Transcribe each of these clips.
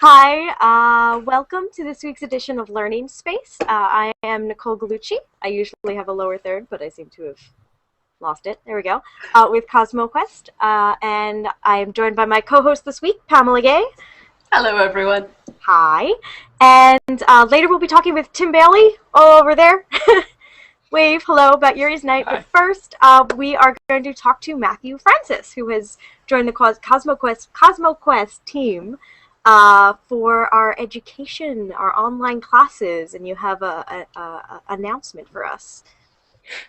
Hi, welcome to this week's edition of Learning Space. I am Nicole Gallucci. I usually have a lower third, but I seem to have lost it. There we go. With CosmoQuest. And I am joined by my co-host this week, Pamela Gay. Hello, everyone. Hi. And later we'll be talking with Tim Bailey over there. Wave hello about Yuri's Night. Hi. But first, we are going to talk to Matthew Francis, who has joined the CosmoQuest team. For our education, our online classes, and you have a announcement for us.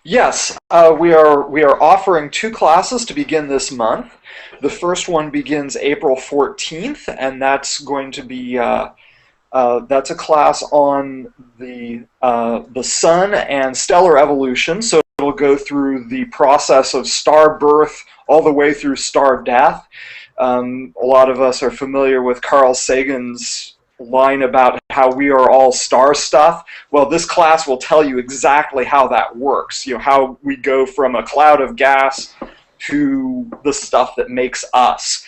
Yes, we are offering two classes to begin this month. The first one begins April 14th, and that's going to be that's a class on the sun and stellar evolution. So it'll go through the process of star birth all the way through star death. A lot of us are familiar with Carl Sagan's line about how we are all star stuff. Well, this class will tell you exactly how that works. You know, how we go from a cloud of gas to the stuff that makes us.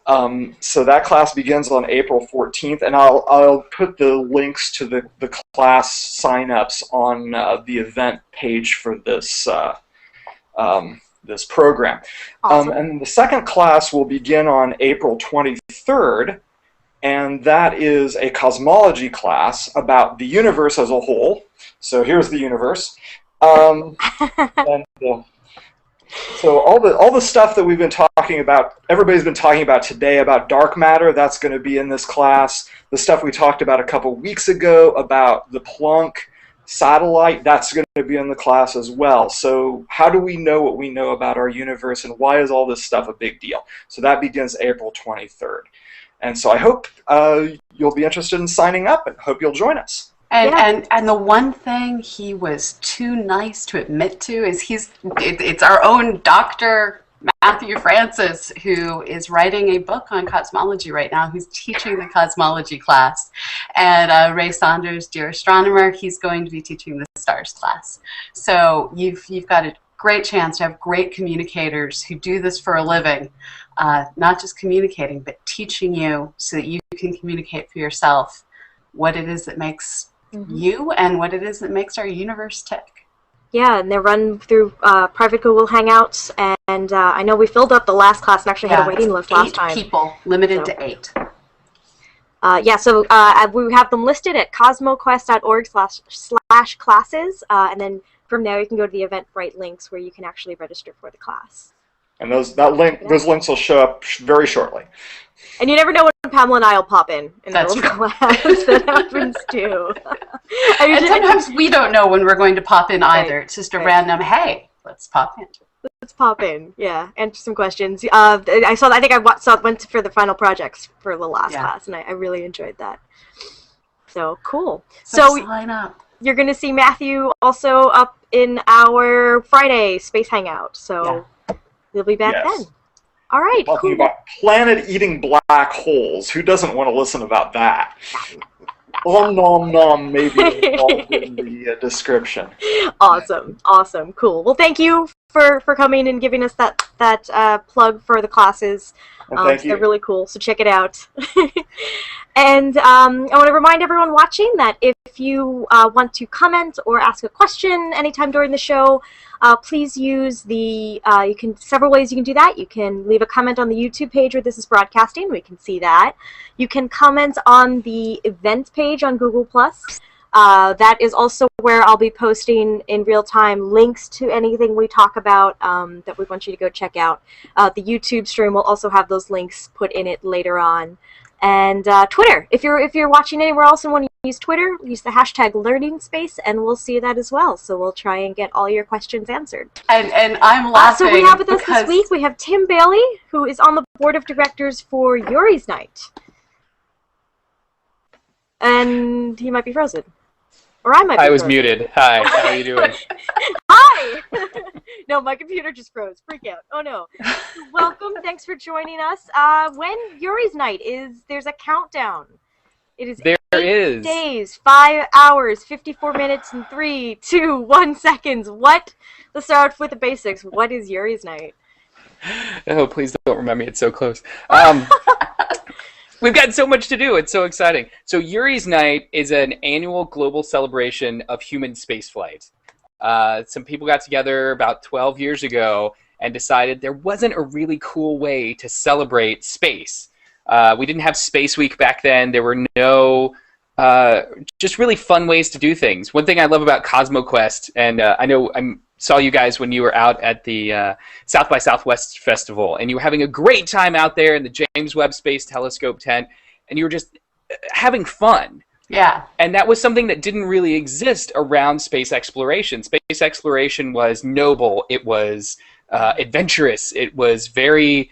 So that class begins on April 14th, and I'll put the links to the class sign-ups on the event page for this this program. Awesome. And the second class will begin on April 23rd, and that is a cosmology class about the universe as a whole. So here's the universe. So all the stuff that we've been talking about, everybody's been talking about today about dark matter, that's going to be in this class. The stuff we talked about a couple weeks ago about the Planck satellite, that's going to be in the class as well. So how do we know what we know about our universe, and why is all this stuff a big deal? So that begins April 23rd. And so I hope you'll be interested in signing up, and hope you'll join us. And the one thing he was too nice to admit to is it's our own Dr. Matthew Francis, who is writing a book on cosmology right now, who's teaching the cosmology class. And Ray Saunders, dear astronomer, he's going to be teaching the stars class. So you've got a great chance to have great communicators who do this for a living, not just communicating, but teaching you so that you can communicate for yourself what it is that makes you and what it is that makes our universe tick. Yeah, and they're run through private Google Hangouts, and I know we filled up the last class and actually had a waiting list last time. 8 people, limited to 8. So we have them listed at cosmoquest.org/classes, and then from there you can go to the Eventbrite links where you can actually register for the class. And those links will show up very shortly. And you never know when Pamela and I will pop in the middle of class. That happens too. And sometimes we don't know when we're going to pop in either. It's just a random, hey, let's pop in. Let's pop in, yeah, answer some questions. I think I went for the final projects for the last class, and I really enjoyed that. So cool. So sign up. You're going to see Matthew also up in our Friday Space Hangout, so you'll be back then. All right, talking about planet-eating black holes. Who doesn't want to listen about that? Nom nom maybe involved in the description. Awesome, cool. Well, thank you for coming and giving us that plug for the classes. Thank you. They're really cool, so check it out. And I want to remind everyone watching that if you want to comment or ask a question anytime during the show, please use several ways you can do that. You can leave a comment on the YouTube page where this is broadcasting. We can see that. You can comment on the events page on Google+. That is also where I'll be posting in real time links to anything we talk about that we want you to go check out. The YouTube stream will also have those links put in it later on. And Twitter. If you're watching anywhere else and want to use Twitter, use the hashtag LearningSpace, and we'll see that as well. So we'll try and get all your questions answered. And I'm laughing. So we have with us this week, we have Tim Bailey, who is on the board of directors for Yuri's Night. And he might be frozen. Or I might be I was frozen. muted. Hi, how are you doing? Hi! No, my computer just froze. Freak out. Oh no. Welcome. Thanks for joining us. When Yuri's Night is, there's a countdown. It is There 8 is. days, 5 hours, 54 minutes, and 3, 2, 1 seconds. What? Let's start with the basics. What is Yuri's Night? Oh, please don't remind me. It's so close. We've got so much to do. It's so exciting. So Yuri's Night is an annual global celebration of human spaceflight. Some people got together about 12 years ago and decided there wasn't a really cool way to celebrate space. We didn't have Space Week back then. There were no just really fun ways to do things. One thing I love about CosmoQuest, and I know I saw you guys when you were out at the South by Southwest Festival, and you were having a great time out there in the James Webb Space Telescope tent, and you were just having fun. Yeah. And that was something that didn't really exist around space exploration. Space exploration was noble. It was adventurous. It was very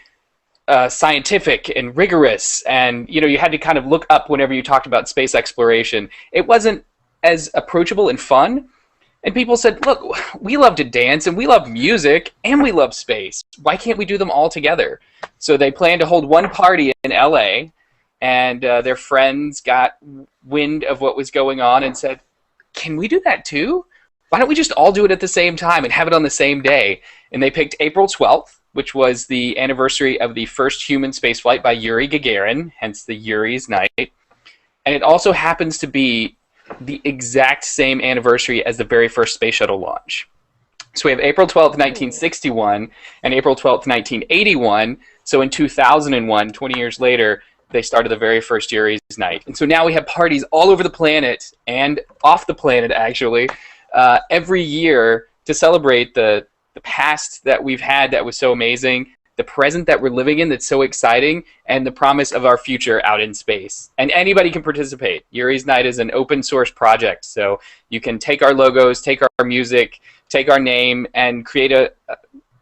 scientific and rigorous, and you had to kind of look up whenever you talked about space exploration. It wasn't as approachable and fun, and people said, look, we love to dance and we love music and we love space. Why can't we do them all together? So they planned to hold one party in LA, and their friends got wind of what was going on and said, can we do that too? Why don't we just all do it at the same time and have it on the same day? And they picked April 12th, which was the anniversary of the first human spaceflight by Yuri Gagarin, hence the Yuri's Night. And it also happens to be the exact same anniversary as the very first space shuttle launch. So we have April 12th, 1961, and April 12th, 1981. So in 2001, 20 years later, they started the very first Yuri's Night. And so now we have parties all over the planet, and off the planet, actually, every year to celebrate the past that we've had that was so amazing, the present that we're living in that's so exciting, and the promise of our future out in space. And anybody can participate. Yuri's Night is an open source project, so you can take our logos, take our music, take our name, and create an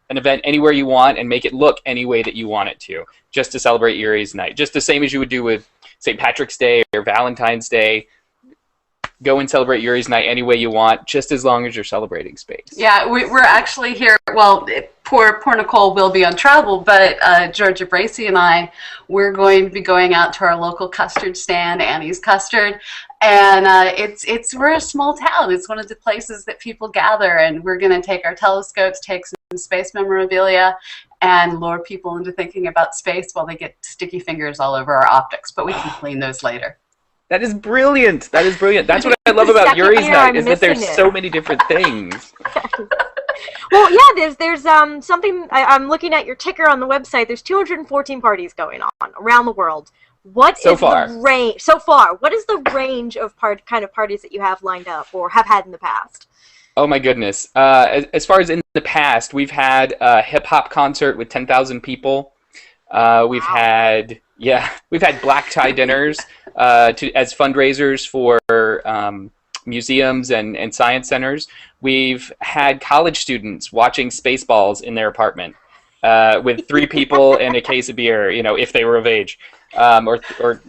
event anywhere you want and make it look any way that you want it to, just to celebrate Yuri's Night. Just the same as you would do with St. Patrick's Day or Valentine's Day. Go and celebrate Yuri's Night any way you want, just as long as you're celebrating space. Yeah, we're actually here. Well, poor Nicole will be on travel, but Georgia Bracey and I, we're going to be going out to our local custard stand, Annie's Custard, and we're a small town. It's one of the places that people gather, and we're going to take our telescopes, take some space memorabilia, and lure people into thinking about space while they get sticky fingers all over our optics. But we can clean those later. That is brilliant. That is brilliant. That's what I love about Yuri's Night, is that there's so many different things. Well, yeah, there's something, I'm looking at your ticker on the website. There's 214 parties going on around the world. What is the range so far? What is the range of kind of parties that you have lined up or have had in the past? Oh my goodness. As far as in the past, we've had a hip hop concert with 10,000 people. We've had black tie dinners as fundraisers for museums and science centers. We've had college students watching Spaceballs in their apartment with 3 people and a case of beer, if they were of age, or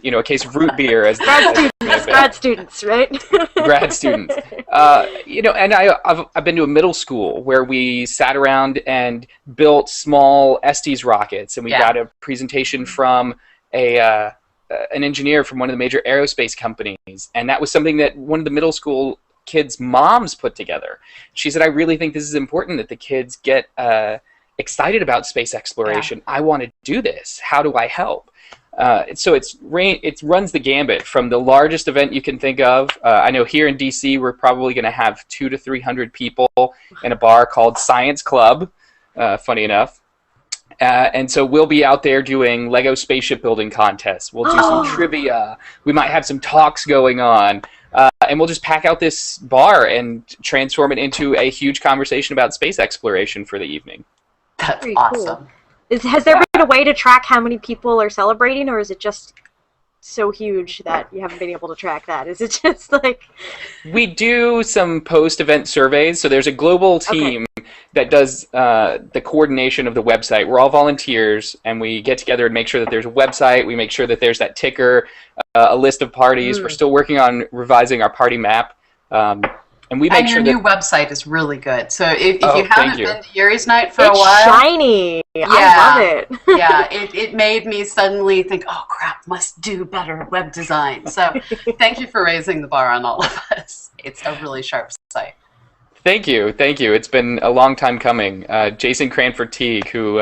a case of root beer as grad students, right? Grad students. And I've been to a middle school where we sat around and built small Estes rockets, and we got a presentation from an engineer from one of the major aerospace companies, and that was something that one of the middle school kids' moms put together. She said, I really think this is important that the kids get excited about space exploration. I want to do this. How do I help? So it runs the gambit from the largest event you can think of. I know here in DC we're probably going to have 200 to 300 people in a bar called Science Club, funny enough. And so we'll be out there doing Lego spaceship building contests. We'll do some trivia. We might have some talks going on. And we'll just pack out this bar and transform it into a huge conversation about space exploration for the evening. That's Very awesome. Cool. Has there been a way to track how many people are celebrating, or is it just so huge that you haven't been able to track that? Is it just like... We do some post-event surveys, so there's a global team that does the coordination of the website. We're all volunteers, and we get together and make sure that there's a website. We make sure that there's that ticker, a list of parties. We're still working on revising our party map. And we make your new website is really good. So if you haven't been to Yuri's Night for a while, it's shiny. Yeah, I love it. Yeah, it made me suddenly think, oh crap, must do better web design. So thank you for raising the bar on all of us. It's a really sharp site. Thank you, thank you. It's been a long time coming. Jason Cranford Teague, who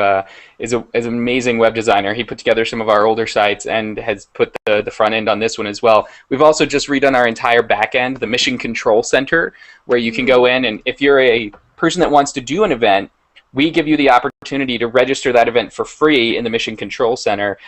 is an amazing web designer, he put together some of our older sites and has put the front end on this one as well. We've also just redone our entire back end, the Mission Control Center, where you can go in and if you're a person that wants to do an event, we give you the opportunity to register that event for free in the Mission Control Center.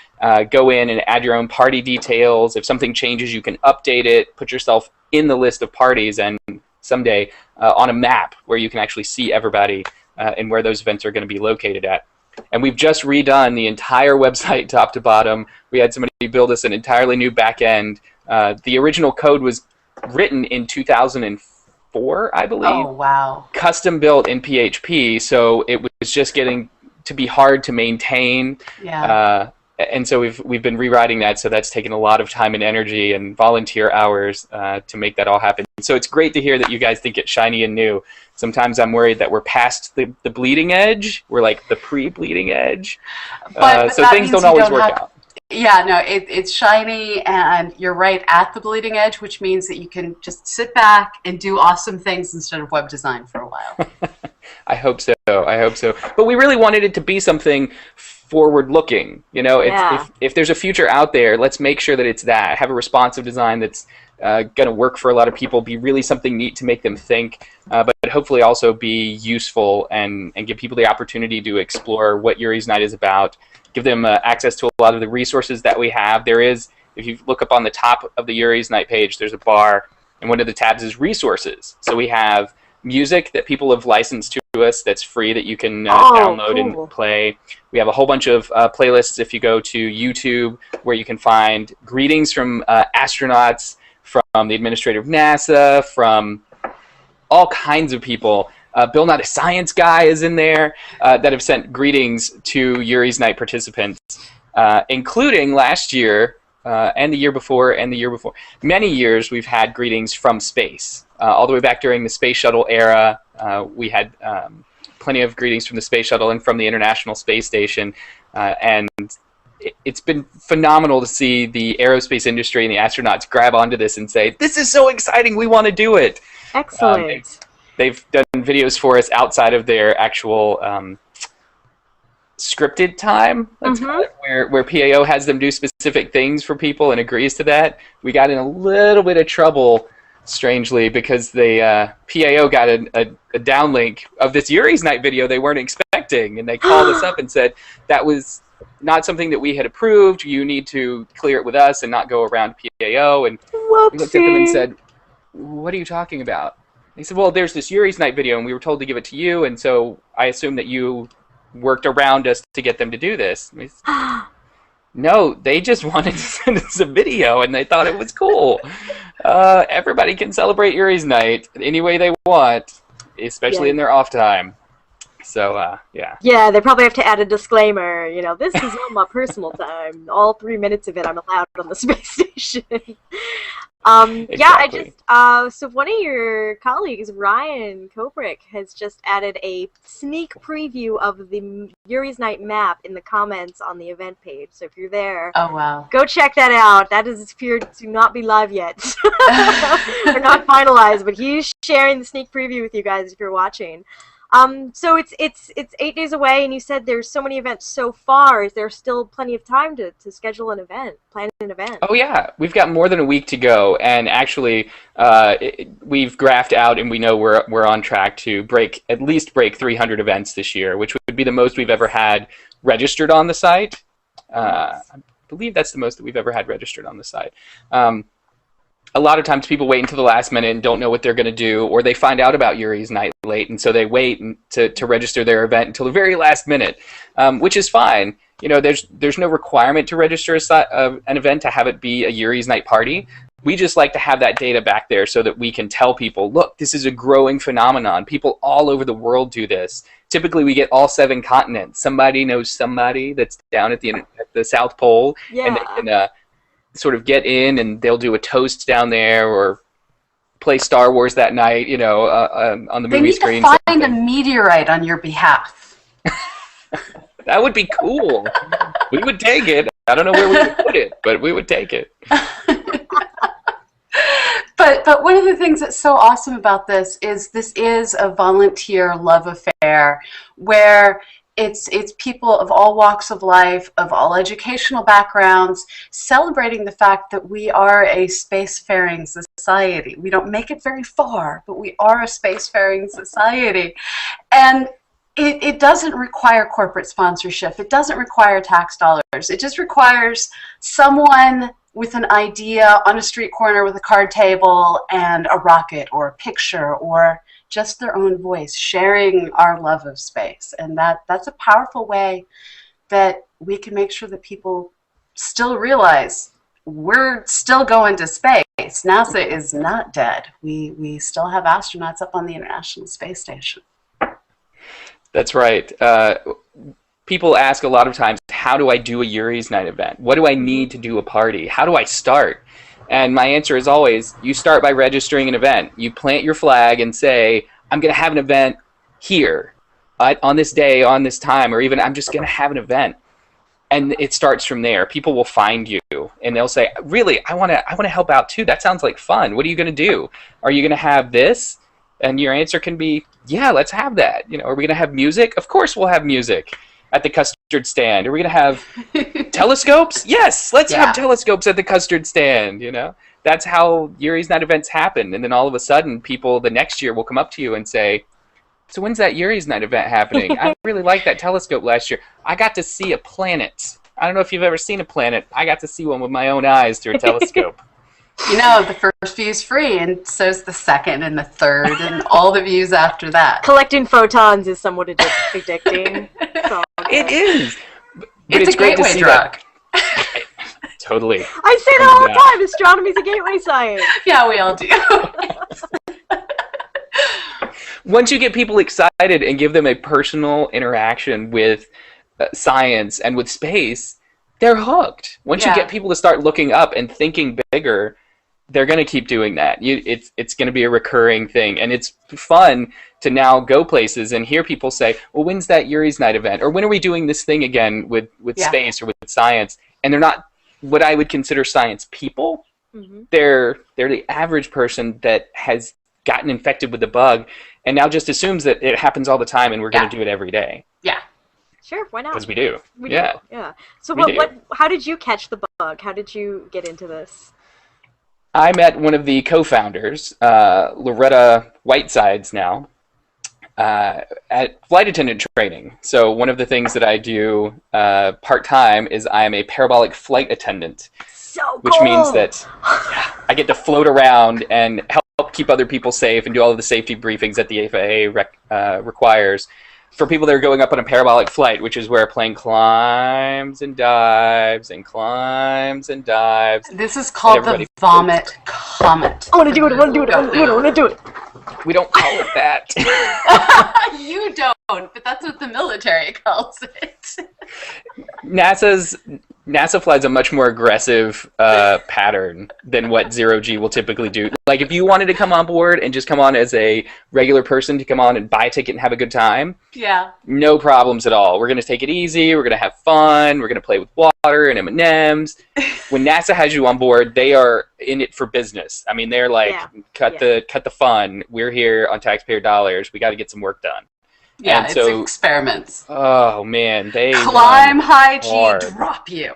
Go in and add your own party details. If something changes, you can update it, put yourself in the list of parties, and someday on a map where you can actually see everybody and where those events are going to be located at. And we've just redone the entire website top to bottom. We had somebody build us an entirely new back end. The original code was written in 2004, I believe. Oh, wow. Custom built in PHP, so it was just getting to be hard to maintain. Yeah. And so we've been rewriting that, so that's taken a lot of time and energy and volunteer hours to make that all happen. So it's great to hear that you guys think it's shiny and new. Sometimes I'm worried that we're past the bleeding edge. We're like the pre-bleeding edge. But so things don't always work out. Yeah, no, it's shiny, and you're right at the bleeding edge, which means that you can just sit back and do awesome things instead of web design for a while. I hope so. I hope so. But we really wanted it to be something forward-looking. You know, if there's a future out there, let's make sure that it's that. Have a responsive design that's going to work for a lot of people, be really something neat to make them think, but hopefully also be useful and give people the opportunity to explore what Yuri's Night is about, give them access to a lot of the resources that we have. There is, if you look up on the top of the Yuri's Night page, there's a bar, and one of the tabs is resources. So we have music that people have licensed to us that's free that you can download and play. We have a whole bunch of playlists if you go to YouTube where you can find greetings from astronauts, from the administrator of NASA, from all kinds of people. Bill Not a Science Guy is in there that have sent greetings to Yuri's Night participants, including last year and the year before and the year before. Many years we've had greetings from space. All the way back during the space shuttle era, we had plenty of greetings from the space shuttle and from the International Space Station. And it's been phenomenal to see the aerospace industry and the astronauts grab onto this and say, this is so exciting, we want to do it. Excellent. They've done videos for us outside of their actual scripted time, let's call it, where PAO has them do specific things for people and agrees to that. We got in a little bit of trouble, strangely, because the PAO got a downlink of this Yuri's Night video they weren't expecting, and they called us up and said, that was not something that we had approved, you need to clear it with us and not go around PAO. And Whoopsie. we looked at them and said, what are you talking about? They said, well, there's this Yuri's Night video, and we were told to give it to you, and so I assume that you worked around us to get them to do this. We said, no, they just wanted to send us a video, and they thought it was cool. Everybody can celebrate Yuri's Night any way they want, especially in their off time. So, yeah. Yeah, they probably have to add a disclaimer, you know, this is not my personal time. All 3 minutes of it I'm allowed on the space station. Exactly. Yeah, I just, so one of your colleagues, Ryan Kobrick, has just added a sneak preview of the Yuri's Night map in the comments on the event page. So if you're there, Oh, wow. go check that out. That is appeared to not be live yet. Or not finalized, but he's sharing the sneak preview with you guys if you're watching. So it's 8 days away, and you said there's so many events so far. Is there still plenty of time to schedule an event, plan an event? Oh yeah, we've got more than a week to go, and actually, we've graphed out, and we know we're on track to at least break 300 events this year, which would be the most we've ever had registered on the site. I believe that's the most that we've ever had registered on the site. A lot of times people wait until the last minute and don't know what they're going to do, or they find out about Yuri's Night late, and so they wait to register their event until the very last minute, which is fine. You know, there's no requirement to register an event to have it be a Yuri's Night party. We just like to have that data back there so that we can tell people, look, this is a growing phenomenon. People all over the world do this. Typically, we get all 7 continents. Somebody knows somebody that's down at the South Pole, and they can sort of get in, and they'll do a toast down there or play Star Wars that night, you know, on the movie screen. They need to find a meteorite on your behalf. That would be cool. We would take it. I don't know where we would put it, but we would take it. But one of the things that's so awesome about this is a volunteer love affair where it's people of all walks of life, of all educational backgrounds, celebrating the fact that we are a spacefaring society. We don't make it very far, but we are a spacefaring society. And it doesn't require corporate sponsorship. It doesn't require tax dollars. It just requires someone with an idea on a street corner with a card table and a rocket or a picture or just their own voice, sharing our love of space. And that's a powerful way that we can make sure that people still realize we're still going to space. NASA is not dead. We still have astronauts up on the International Space Station. That's right. People ask a lot of times, how do I do a Yuri's Night event? What do I need to do a party? How do I start? And my answer is always, you start by registering an event. You plant your flag and say, I'm going to have an event here on this day, on this time, or even I'm just going to have an event. And it starts from there. People will find you and they'll say, really, I want to help out too. That sounds like fun. What are you going to do? Are you going to have this? And your answer can be, yeah, let's have that. Are we going to have music? Of course we'll have music at the custard stand. Are we going to have telescopes? Yes, let's have telescopes at the custard stand. That's how Yuri's Night events happen. And then all of a sudden, people the next year will come up to you and say, so when's that Yuri's Night event happening? I really liked that telescope last year. I got to see a planet. I don't know if you've ever seen a planet. I got to see one with my own eyes through a telescope. The first view is free, and so is the second and the third, and all the views after that. Collecting photons is somewhat addicting. So, it is. But it's a great to gateway see drug. Totally. I say that all the time. Astronomy's a gateway science. Yeah, we all do. Once you get people excited and give them a personal interaction with science and with space, they're hooked. Once you get people to start looking up and thinking bigger, they're going to keep doing that. It's going to be a recurring thing. And it's fun to now go places and hear people say, well, when's that Yuri's Night event? Or when are we doing this thing again with space or with science? And they're not what I would consider science people. Mm-hmm. They're the average person that has gotten infected with the bug and now just assumes that it happens all the time and we're going to do it every day. Yeah. Sure, why not? Because we do. We do. Yeah. So how did you catch the bug? How did you get into this? I met one of the co-founders, Loretta Whitesides now, at flight attendant training. So one of the things that I do part-time is I am a parabolic flight attendant. So cool. Which means that I get to float around and help keep other people safe and do all of the safety briefings that the FAA requires for people that are going up on a parabolic flight, which is where a plane climbs and dives and climbs and dives. This is called the vomit comet. I want to do it. I want to do it. I want to do it. We don't call it that. You don't, but that's what the military calls it. NASA flies a much more aggressive pattern than what zero-G will typically do. Like, if you wanted to come on board and just come on as a regular person to come on and buy a ticket and have a good time, no problems at all. We're going to take it easy. We're going to have fun. We're going to play with water and M&Ms. When NASA has you on board, they are in it for business. I mean, they're like, cut the fun. We're here on taxpayer dollars. We got to get some work done. Yeah, and it's experiments. Oh man, they climb high G, drop you.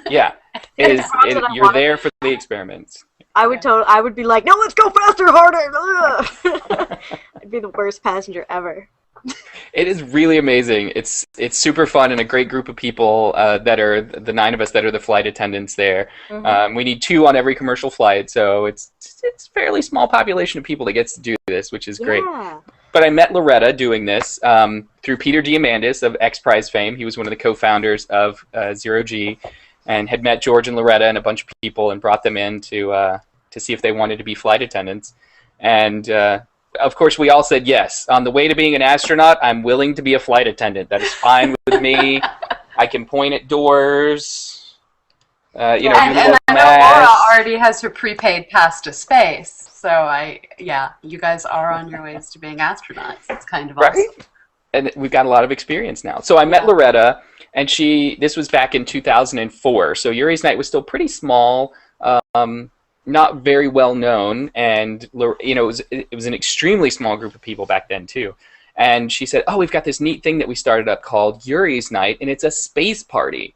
Yeah, you're there for the experiments. I would be like, no, let's go faster, harder. I'd be the worst passenger ever. It is really amazing. It's super fun and a great group of people that are the 9 of us that are the flight attendants there. Mm-hmm. We need 2 on every commercial flight, so it's a fairly small population of people that gets to do this, which is great. But I met Loretta doing this through Peter Diamandis of X Prize fame. He was one of the co-founders of Zero G, and had met George and Loretta and a bunch of people and brought them in to see if they wanted to be flight attendants. And of course, we all said yes. On the way to being an astronaut, I'm willing to be a flight attendant. That is fine with me. I can point at doors. And I know Laura already has her prepaid pass to space. So you guys are on your ways to being astronauts. It's kind of awesome. And we've got a lot of experience now. So I met Loretta, and this was back in 2004. So Yuri's Night was still pretty small. not very well known, and it was an extremely small group of people back then too. And she said, "Oh, we've got this neat thing that we started up called Yuri's Night, and it's a space party."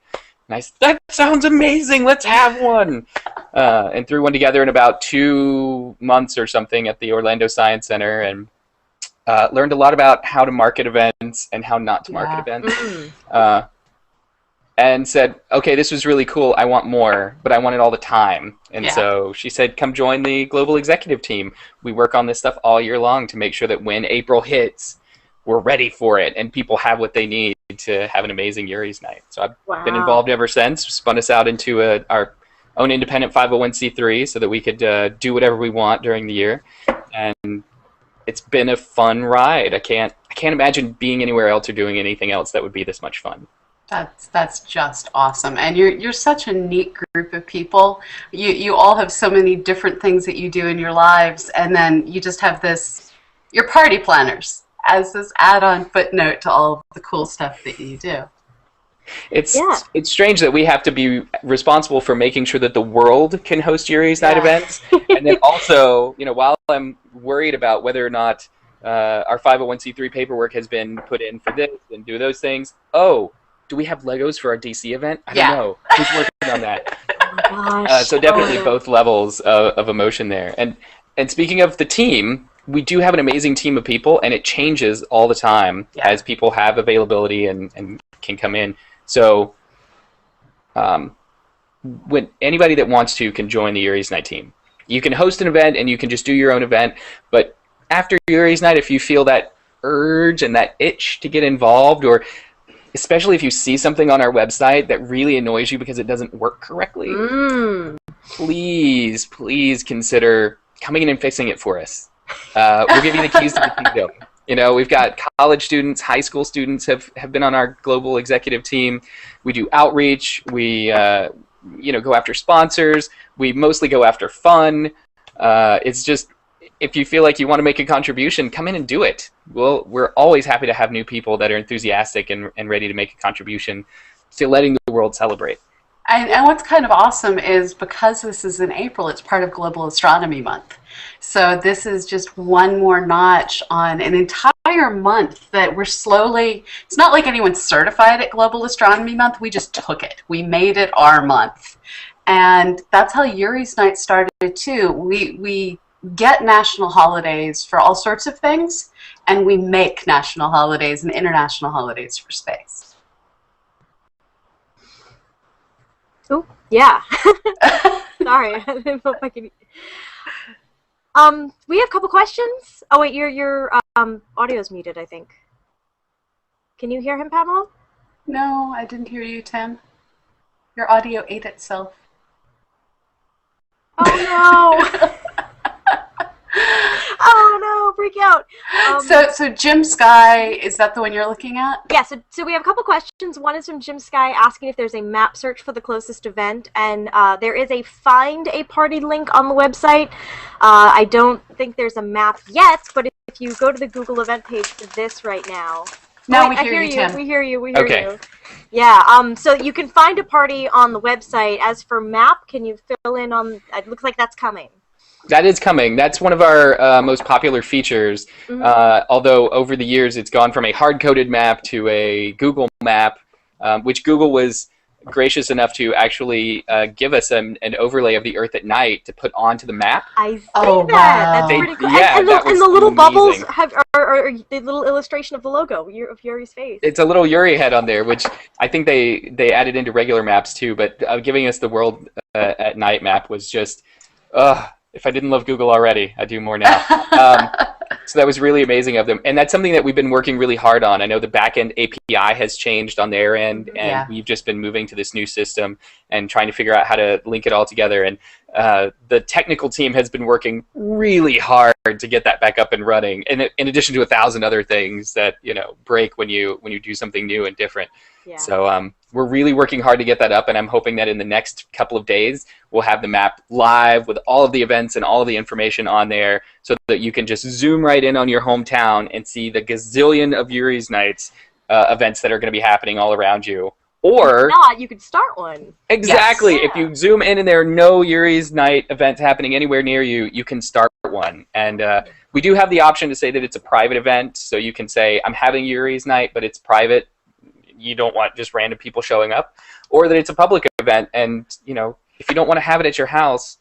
And I said, "That sounds amazing. Let's have one." And threw one together in about 2 months or something at the Orlando Science Center, and learned a lot about how to market events and how not to market events. And said, "Okay, this was really cool. I want more, but I want it all the time." And so she said, "Come join the global executive team. We work on this stuff all year long to make sure that when April hits, we're ready for it and people have what they need to have an amazing Yuri's Night." So I've been involved ever since. Spun us out into our own independent 501c3 so that we could do whatever we want during the year. And it's been a fun ride. I can't imagine being anywhere else or doing anything else that would be this much fun. That's just awesome, and you're such a neat group of people. You all have so many different things that you do in your lives, and then you just have this. You're party planners as this add-on footnote to all of the cool stuff that you do. It's strange that we have to be responsible for making sure that the world can host Yuri's Night events, and then also, while I'm worried about whether or not our 501c3 paperwork has been put in for this and do those things. Oh, do we have Legos for our DC event? I don't know. Who's working on that? Oh my gosh. So definitely both levels of emotion there. And speaking of the team, we do have an amazing team of people, and it changes all the time as people have availability and can come in. So when anybody that wants to can join the Yuri's Night team. You can host an event and you can just do your own event, but after Yuri's Night, if you feel that urge and that itch to get involved, or especially if you see something on our website that really annoys you because it doesn't work correctly, please consider coming in and fixing it for us. We'll give you the keys to the kingdom. We've got college students, high school students have been on our global executive team. We do outreach. We go after sponsors. We mostly go after fun. It's just, if you feel like you want to make a contribution, come in and do it. We're always happy to have new people that are enthusiastic and ready to make a contribution to letting the world celebrate. And what's kind of awesome is because this is in April, it's part of Global Astronomy Month. So this is just one more notch on an entire month that we're slowly, it's not like anyone's certified at Global Astronomy Month, we just took it. We made it our month. And that's how Yuri's Night started too. We get national holidays for all sorts of things, and we make national holidays and international holidays for space. Oh, yeah. Sorry, I didn't know if I could. We have a couple questions. Oh wait, your audio's muted, I think. Can you hear him, Pamela? No, I didn't hear you, Tim. Your audio ate itself. Oh no! Oh no, freak out. So Jim Sky, is that the one you're looking at? Yeah, so we have a couple questions. One is from Jim Sky asking if there's a map search for the closest event, and there is a find a party link on the website. I don't think there's a map yet, but if you go to the Google event page for this right now. No, we hear you, Tim. We hear you. Yeah, so you can find a party on the website. As for map, can you fill in on, it looks like that's coming. That is coming. That's one of our most popular features. Although over the years it's gone from a hard-coded map to a Google map, which Google was gracious enough to actually give us an overlay of the Earth at night to put onto the map. I see that. Wow. That's pretty cool. Yeah, and the little bubbles are the little illustration of the logo of Yuri's face. It's a little Yuri head on there, which I think they added into regular maps too. But giving us the world at night map was just, if I didn't love Google already, I do more now. So that was really amazing of them. And that's something that we've been working really hard on. I know the back-end API has changed on their end, and we've just been moving to this new system and trying to figure out how to link it all together. And the technical team has been working really hard to get that back up and running, in addition to 1,000 other things that break when you do something new and different. Yeah. So we're really working hard to get that up, and I'm hoping that in the next couple of days we'll have the map live with all of the events and all of the information on there, so that you can just zoom right in on your hometown and see the gazillion of Yuri's Nights events that are going to be happening all around you Or not, you could start one. exactly, Yes. if you zoom in and there are no Yuri's Night events happening anywhere near you, you can start one. And we do have the option to say that it's a private event, so you can say, I'm having Yuri's Night, but it's private. You don't want just random people showing up. Or that it's a public event, and if you don't want to have it at your house,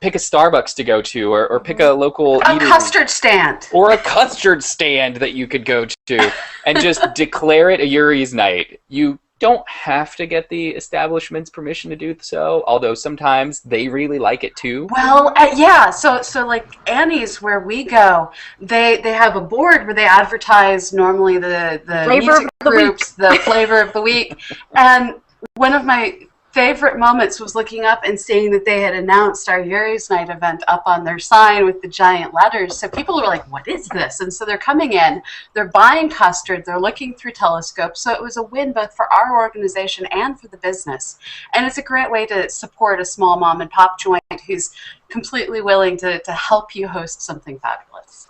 pick a Starbucks to go to, or pick a local A custard stand. or a custard stand that you could go to, and just declare it a Yuri's Night. You don't have to get the establishment's permission to do so, although sometimes they really like it too. Well, yeah. So like Annie's, where we go, they have a board where they advertise normally the Flavor music of the groups, the flavor of the week, and one of my favorite moments was looking up and seeing that they had announced our Yuri's Night event up on their sign with the giant letters. So people were like, what is this? And so they're coming in, they're buying custard, they're looking through telescopes. So it was a win both for our organization and for the business. And it's a great way to support a small mom and pop joint who's completely willing to help you host something fabulous.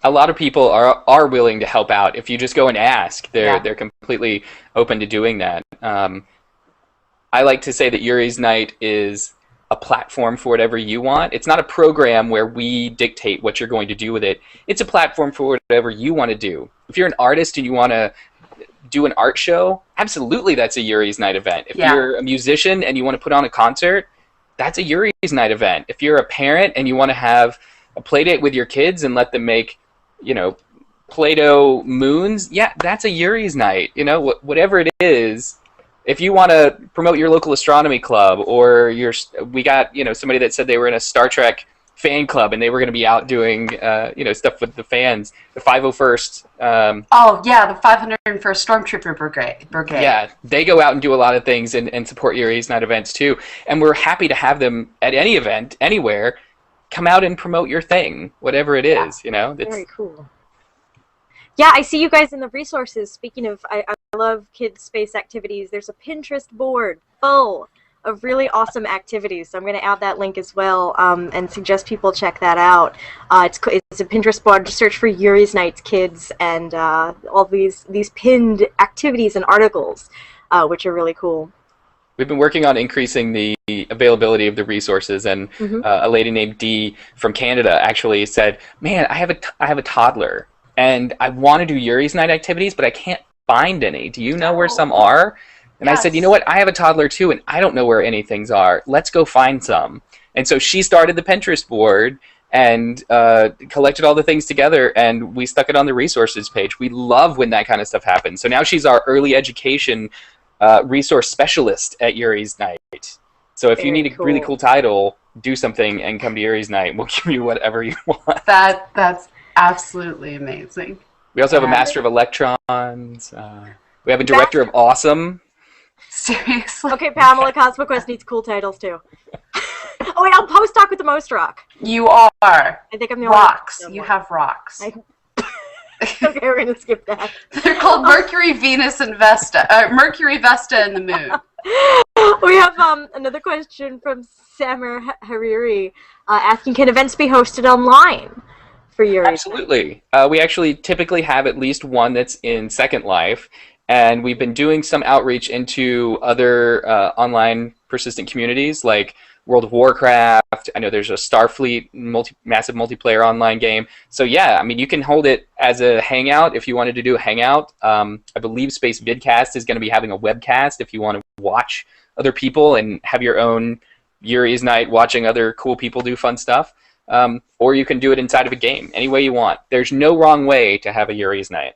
A lot of people are willing to help out if you just go and ask. They're completely open to doing that. I like to say that Yuri's Night is a platform for whatever you want. It's not a program where we dictate what you're going to do with it. It's a platform for whatever you want to do. If you're an artist and you want to do an art show, absolutely that's a Yuri's Night event. If you're a musician and you want to put on a concert, that's a Yuri's Night event. If you're a parent and you want to have a play date with your kids and let them make, Play-Doh moons, that's a Yuri's Night. Whatever it is. If you want to promote your local astronomy club, or we got somebody that said they were in a Star Trek fan club and they were going to be out doing stuff with the fans, the 501st. The 501st Stormtrooper Brigade. Yeah, they go out and do a lot of things and support Yuri's Night events too, and we're happy to have them at any event anywhere. Come out and promote your thing, whatever it is. Very cool. Yeah, I see you guys in the resources. Speaking of, I love kids' space activities. There's a Pinterest board full of really awesome activities. So I'm going to add that link as well and suggest people check that out. It's a Pinterest board. Just search for Yuri's Nights Kids and all these pinned activities and articles, which are really cool. We've been working on increasing the availability of the resources, and a lady named Dee from Canada actually said, "Man, I have a toddler. And I want to do Yuri's Night activities, but I can't find any. Do you know where some are?" And I said, you know what? I have a toddler too, and I don't know where any things are. Let's go find some. And so she started the Pinterest board and collected all the things together, and we stuck it on the resources page. We love when that kind of stuff happens. So now she's our early education resource specialist at Yuri's Night. So if you need a really cool title, do something and come to Yuri's Night. We'll give you whatever you want. That's absolutely amazing. We also have a Master of Electrons. We have a Director of Awesome. Seriously? Okay, Pamela, CosmoQuest needs cool titles too. Oh wait, I'll post-doc with the most rock. You are. I think I'm the only rocks. one. You have rocks. Okay, we're gonna skip that. They're called Mercury, Venus, and Vesta. Mercury, Vesta, and the Moon. We have another question from Samir Hariri asking, can events be hosted online for Yuri? Absolutely. We actually typically have at least one that's in Second Life, and we've been doing some outreach into other online persistent communities like World of Warcraft. I know there's a Starfleet massive multiplayer online game. So yeah, I mean, you can hold it as a hangout if you wanted to do a hangout. I believe Space Vidcast is going to be having a webcast if you want to watch other people and have your own Yuri's Night watching other cool people do fun stuff. Or you can do it inside of a game, any way you want. There's no wrong way to have a Yuri's Night.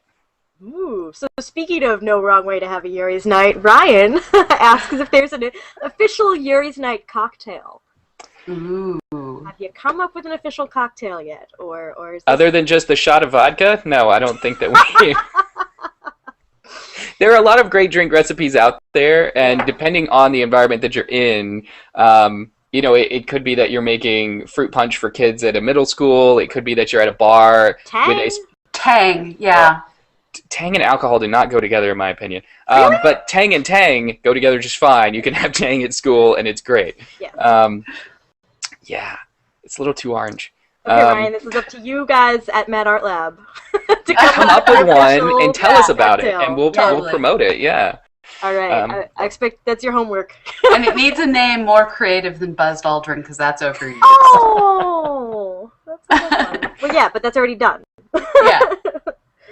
Ooh, so speaking of no wrong way to have a Yuri's Night, Ryan asks if there's an official Yuri's Night cocktail. Ooh. Have you come up with an official cocktail yet? Or is this... Other than just the shot of vodka? No, I don't think that we... There are a lot of great drink recipes out there, and depending on the environment that you're in, you know, it could be that you're making fruit punch for kids at a middle school. It could be that you're at a bar Tang? with a... Tang, yeah. Tang and alcohol do not go together, in my opinion. Really? But Tang and Tang go together just fine. You can have Tang at school, and it's great. Yeah. Yeah, it's a little too orange. Okay, Ryan, this is up to you guys at Mad Art Lab to Come up with an one official and tell us about it, cocktail. and we'll Totally. promote it. Yeah. All right. I expect that's your homework. And it needs a name more creative than Buzzed Aldrin because that's overused. Oh, that's a good one. Well, yeah, but that's already done. Yeah.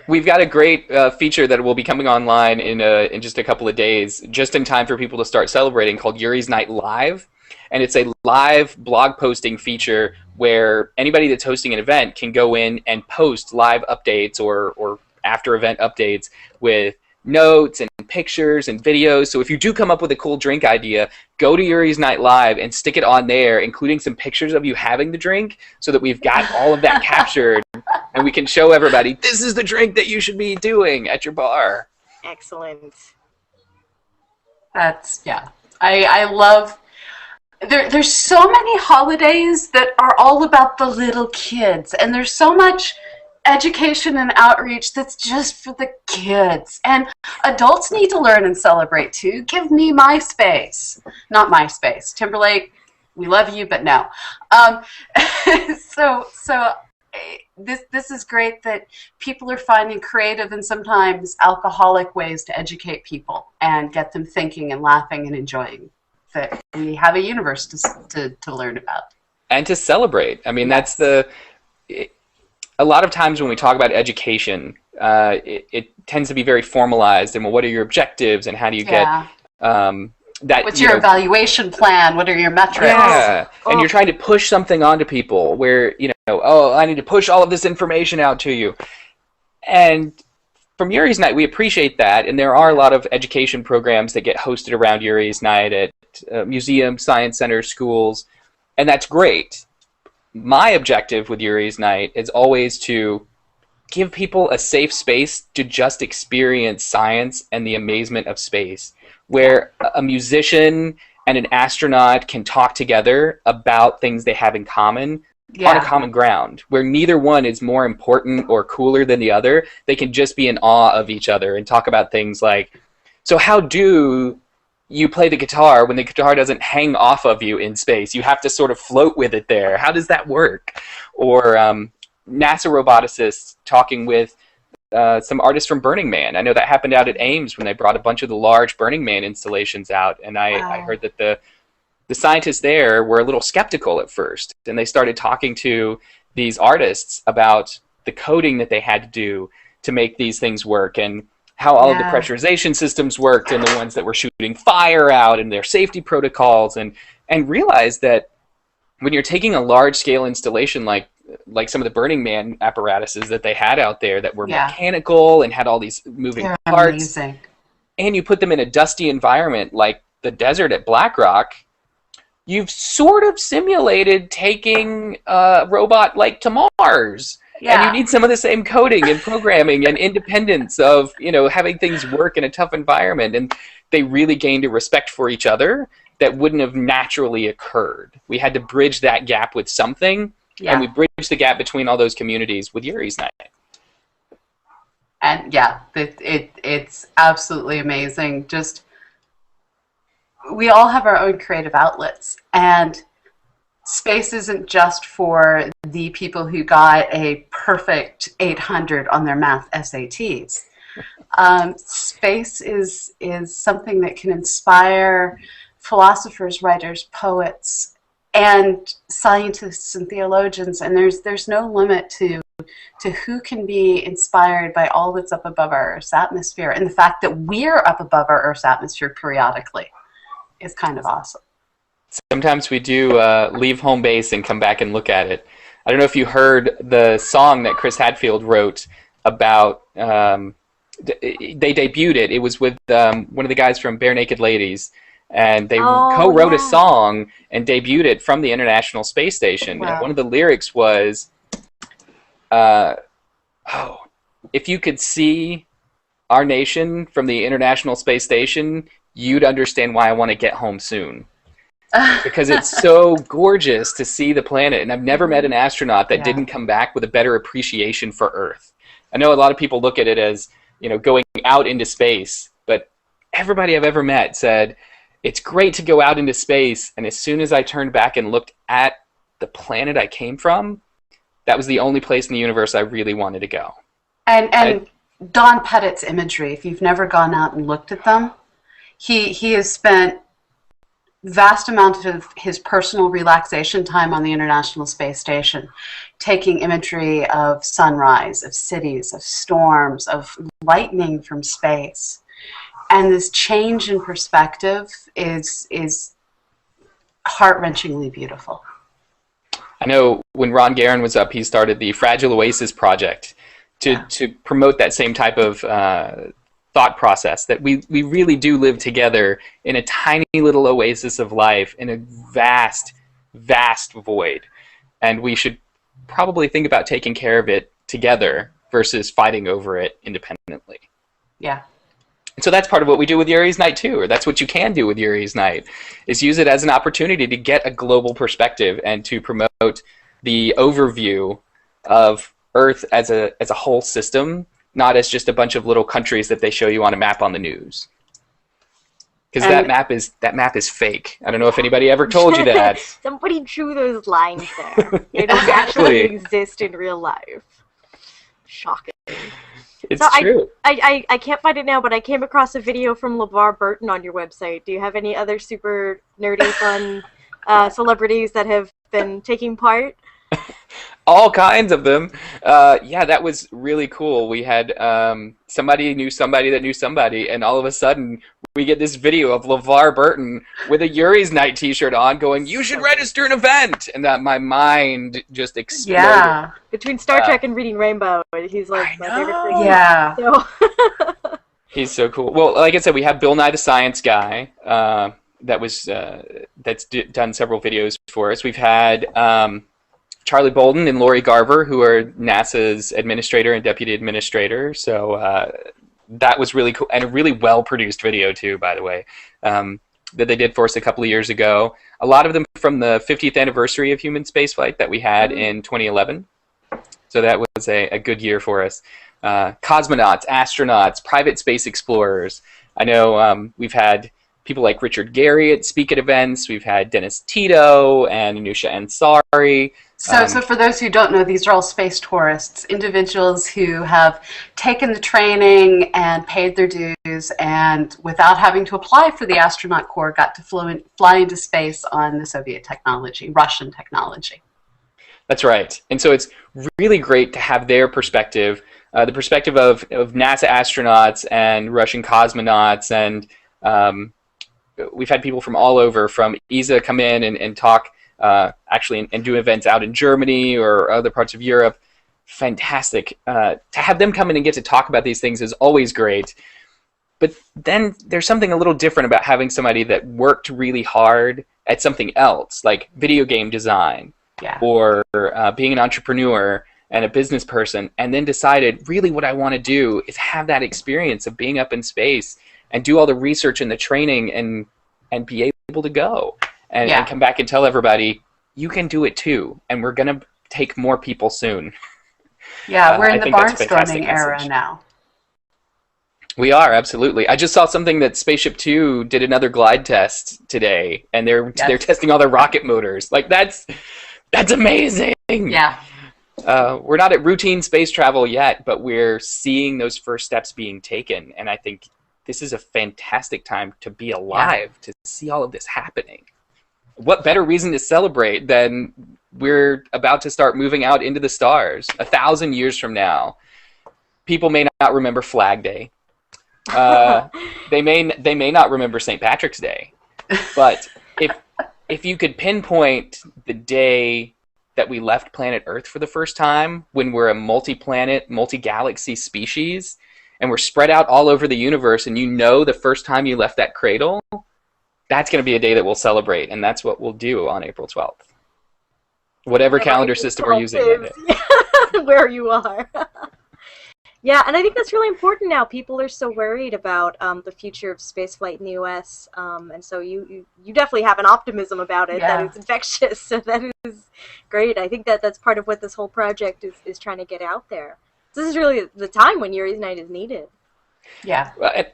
We've got a great feature that will be coming online in just a couple of days, just in time for people to start celebrating, called Yuri's Night Live. And it's a live blog posting feature where anybody that's hosting an event can go in and post live updates or after event updates with notes and pictures and videos. So if you do come up with a cool drink idea, go to Yuri's Night Live and stick it on there, including some pictures of you having the drink, so that we've got all of that captured and we can show everybody, this is the drink that you should be doing at your bar. Excellent. That's, yeah. I love... There's so many holidays that are all about the little kids, and there's so much education and outreach that's just for the kids. And adults need to learn and celebrate too. Give me my space. Not my space. Timberlake, we love you, but no. This is great that people are finding creative and sometimes alcoholic ways to educate people and get them thinking and laughing and enjoying. That we have a universe to learn about. And to celebrate. I mean, that's a lot of times when we talk about education, it tends to be very formalized. And well, what are your objectives and how do you get that? What's your evaluation plan? What are your metrics? Yeah, and you're trying to push something onto people where, oh, I need to push all of this information out to you. And from Yuri's Night, we appreciate that. And there are a lot of education programs that get hosted around Yuri's Night at museums, science centers, schools, and that's great. My objective with Yuri's Night is always to give people a safe space to just experience science and the amazement of space, where a musician and an astronaut can talk together about things they have in common on a common ground, where neither one is more important or cooler than the other. They can just be in awe of each other and talk about things like, so how do you play the guitar when the guitar doesn't hang off of you in space? You have to sort of float with it there. How does that work? Or NASA roboticists talking with some artists from Burning Man. I know that happened out at Ames when they brought a bunch of the large Burning Man installations out, and I heard that the scientists there were a little skeptical at first, and they started talking to these artists about the coding that they had to do to make these things work, and how all of the pressurization systems worked, and the ones that were shooting fire out, and their safety protocols, and realized that when you're taking a large-scale installation like some of the Burning Man apparatuses that they had out there that were mechanical and had all these moving parts, and you put them in a dusty environment like the desert at Black Rock, you've sort of simulated taking a robot like to Mars. And you need some of the same coding and programming and independence of, having things work in a tough environment. And they really gained a respect for each other that wouldn't have naturally occurred. We had to bridge that gap with something, and we bridged the gap between all those communities with Yuri's Night. And it's absolutely amazing. Just, we all have our own creative outlets, and space isn't just for the people who got a perfect 800 on their math SATs. Space is something that can inspire philosophers, writers, poets, and scientists and theologians, and there's no limit to who can be inspired by all that's up above our Earth's atmosphere, and the fact that we're up above our Earth's atmosphere periodically is kind of awesome. Sometimes we do leave home base and come back and look at it. I don't know if you heard the song that Chris Hadfield wrote about, they debuted it. It was with one of the guys from Bare Naked Ladies, and they co-wrote a song and debuted it from the International Space Station. Wow. And one of the lyrics was, if you could see our nation from the International Space Station, you'd understand why I want to get home soon. Because it's so gorgeous to see the planet, and I've never met an astronaut that didn't come back with a better appreciation for Earth. I know a lot of people look at it as, going out into space, but everybody I've ever met said, it's great to go out into space, and as soon as I turned back and looked at the planet I came from, that was the only place in the universe I really wanted to go. And Don Pettit's imagery, if you've never gone out and looked at them, He has spent vast amounts of his personal relaxation time on the International Space Station, taking imagery of sunrise, of cities, of storms, of lightning from space. And this change in perspective is heart-wrenchingly beautiful. I know when Ron Guerin was up, he started the Fragile Oasis Project to promote that same type of thought process, that we really do live together in a tiny little oasis of life in a vast, vast void. And we should probably think about taking care of it together versus fighting over it independently. Yeah. And so that's part of what we do with Yuri's Night too, or that's what you can do with Yuri's Night, is use it as an opportunity to get a global perspective and to promote the overview of Earth as a whole system, not as just a bunch of little countries that they show you on a map on the news. Because that map is fake. I don't know if anybody ever told you that. Somebody drew those lines there. They don't Exactly. actually exist in real life. Shocking. It's So true. I can't find it now, but I came across a video from LeVar Burton on your website. Do you have any other super nerdy fun celebrities that have been taking part? All kinds of them. Yeah, that was really cool. We had somebody knew somebody that knew somebody, and all of a sudden we get this video of LeVar Burton with a Yuri's Night t-shirt on going, "You should register an event!" And that my mind just exploded. Yeah. Between Star Trek and reading Rainbow, he's like my favorite person. Yeah. So He's so cool. Well, like I said, we have Bill Nye the Science Guy that's done several videos for us. We've had Charlie Bolden and Lori Garver, who are NASA's administrator and deputy administrator. So that was really cool, and a really well-produced video too, by the way, that they did for us a couple of years ago. A lot of them from the 50th anniversary of human spaceflight that we had in 2011. So that was a good year for us. Cosmonauts, astronauts, private space explorers. I know we've had people like Richard Garriott speak at events. We've had Dennis Tito and Anusha Ansari. So for those who don't know, these are all space tourists, individuals who have taken the training and paid their dues, and without having to apply for the astronaut corps, got to fly into space on the Soviet technology, Russian technology. That's right. And so it's really great to have their perspective, the perspective of NASA astronauts and Russian cosmonauts, and we've had people from all over, from ESA come in and talk actually and do events out in Germany or other parts of Europe. Fantastic. To have them come in and get to talk about these things is always great. But then there's something a little different about having somebody that worked really hard at something else, like video game design, or being an entrepreneur and a business person, and then decided, really what I want to do is have that experience of being up in space and do all the research and the training and be able to go. And come back and tell everybody, you can do it too, and we're going to take more people soon. Yeah, we're in the barnstorming era now. We are, absolutely. I just saw something that Spaceship Two did another glide test today, and they're testing all their rocket motors. Like, that's amazing! Yeah. We're not at routine space travel yet, but we're seeing those first steps being taken, and I think this is a fantastic time to be alive, to see all of this happening. What better reason to celebrate than we're about to start moving out into the stars 1,000 years from now? People may not remember Flag Day. They may not remember St. Patrick's Day. But if you could pinpoint the day that we left planet Earth for the first time, when we're a multi-planet, multi-galaxy species, and we're spread out all over the universe, and you know the first time you left that cradle, that's going to be a day that we'll celebrate, and that's what we'll do on April 12th. Whatever calendar system we're using that day. Where you are. Yeah, and I think that's really important now. People are so worried about the future of spaceflight in the U.S., and so you definitely have an optimism about it that is infectious, so that is great. I think that's part of what this whole project is trying to get out there. This is really the time when Yuri's Night is needed. Yeah.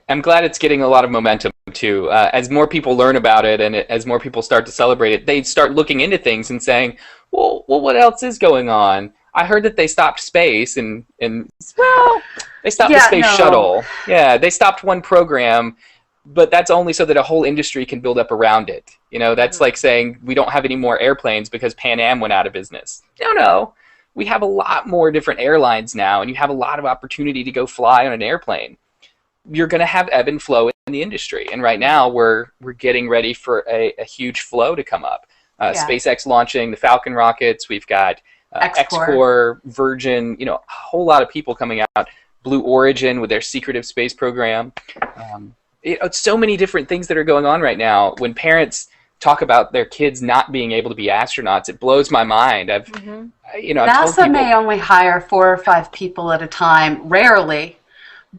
I'm glad it's getting a lot of momentum, too. As more people learn about it and as more people start to celebrate it, they start looking into things and saying, well, what else is going on? I heard that they stopped space and they stopped the space shuttle. Yeah, they stopped one program, but that's only so that a whole industry can build up around it. That's like saying we don't have any more airplanes because Pan Am went out of business. No. We have a lot more different airlines now, and you have a lot of opportunity to go fly on an airplane. You're going to have ebb and flow in the industry, and right now we're getting ready for a huge flow to come up. SpaceX launching the Falcon rockets. We've got X-Corp, Virgin, a whole lot of people coming out. Blue Origin with their secretive space program. It's so many different things that are going on right now. When parents talk about their kids not being able to be astronauts, it blows my mind. I've told NASA may only hire 4 or 5 people at a time, rarely,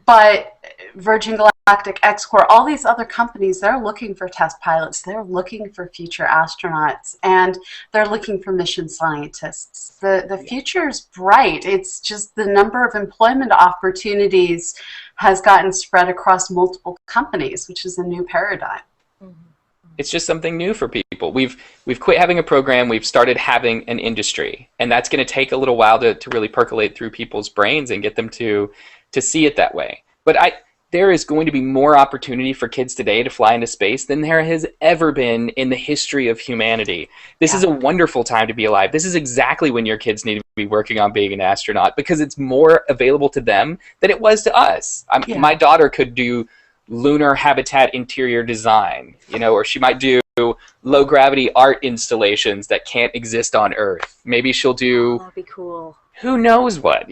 but Virgin Galactic, X-Corp, all these other companies, they're looking for test pilots, they're looking for future astronauts, and they're looking for mission scientists. The future is bright. It's just the number of employment opportunities has gotten spread across multiple companies, which is a new paradigm. It's just something new for people. We've quit having a program. We've started having an industry, and that's going to take a little while to really percolate through people's brains and get them to see it that way. But there is going to be more opportunity for kids today to fly into space than there has ever been in the history of humanity. This is a wonderful time to be alive. This is exactly when your kids need to be working on being an astronaut, because it's more available to them than it was to us. My daughter could do lunar habitat interior design, or she might do low gravity art installations that can't exist on Earth. Maybe she'll do that'd be cool. Who knows what,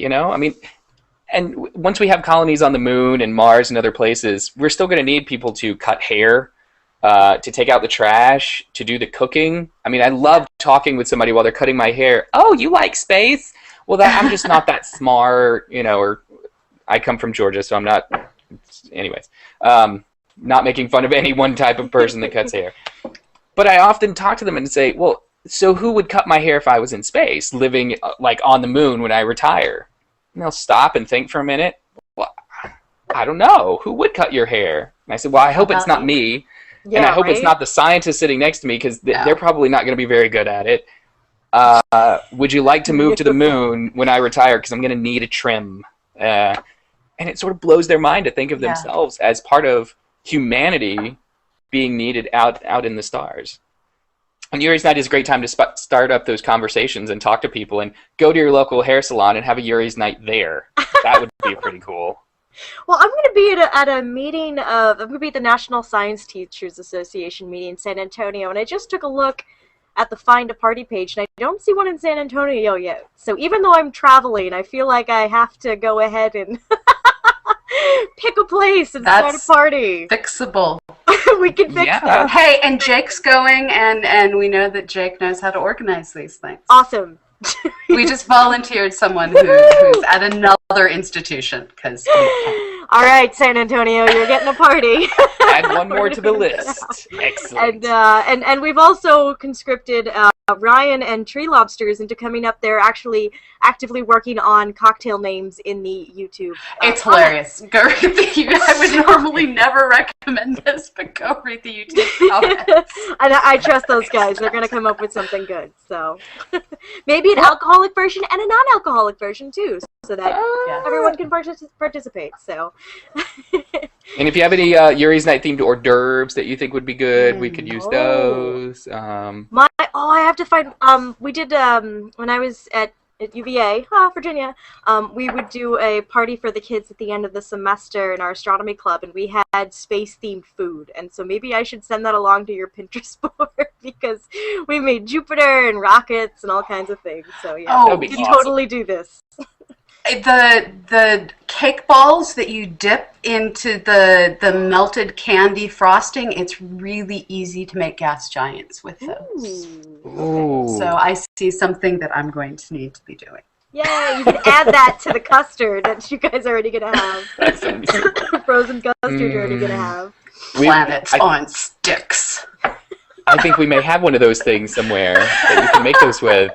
and once we have colonies on the moon and Mars and other places, we're still going to need people to cut hair, to take out the trash, to do the cooking. I love talking with somebody while they're cutting my hair. Oh, you like space? Well, I'm just not that smart, or I come from Georgia, so I'm not. Anyways, not making fun of any one type of person that cuts hair. But I often talk to them and say, well, so who would cut my hair if I was in space, living on the moon when I retire? And they'll stop and think for a minute. Well, I don't know. Who would cut your hair? And I said, well, I hope it's not me. Yeah, and I hope it's not the scientist sitting next to me, because they're probably not going to be very good at it. Would you like to move to the moon when I retire? Because I'm going to need a trim. And it sort of blows their mind to think of themselves as part of humanity being needed out in the stars. And Yuri's Night is a great time to start up those conversations and talk to people, and go to your local hair salon and have a Yuri's Night there. That would be pretty cool. Well, I'm going to be at a meeting I'm going to be at the National Science Teachers Association meeting in San Antonio, and I just took a look at the Find a Party page, and I don't see one in San Antonio yet. So even though I'm traveling, I feel like I have to go ahead and pick a place and start a party. Fixable. We can fix that. Hey, and Jake's going, and we know that Jake knows how to organize these things. Awesome. We just volunteered someone who's at another institution, because all right, San Antonio, you're getting a party. Add one more to the list. Excellent. And we've also conscripted Ryan and Tree Lobsters into coming up. They're actually actively working on cocktail names in the YouTube. It's hilarious. Go read the YouTube. I would normally never recommend this, but go read the YouTube comments. And I trust those guys. They're going to come up with something good. So maybe an alcoholic version and a non-alcoholic version too, so that everyone can participate. So. And if you have any Yuri's Night themed hors d'oeuvres that you think would be good, we could use those. I have to find. We did when I was at UVA, Virginia. We would do a party for the kids at the end of the semester in our astronomy club, and we had space-themed food. And so maybe I should send that along to your Pinterest board, because we made Jupiter and rockets and all kinds of things. So yeah, we can totally do this. The cake balls that you dip into the melted candy frosting, it's really easy to make gas giants with those. Ooh. So I see something that I'm going to need to be doing. Yeah, you can add that to the custard that you guys are already going to have. Frozen custard you're already going to have. Planets on sticks. I think we may have one of those things somewhere that you can make those with.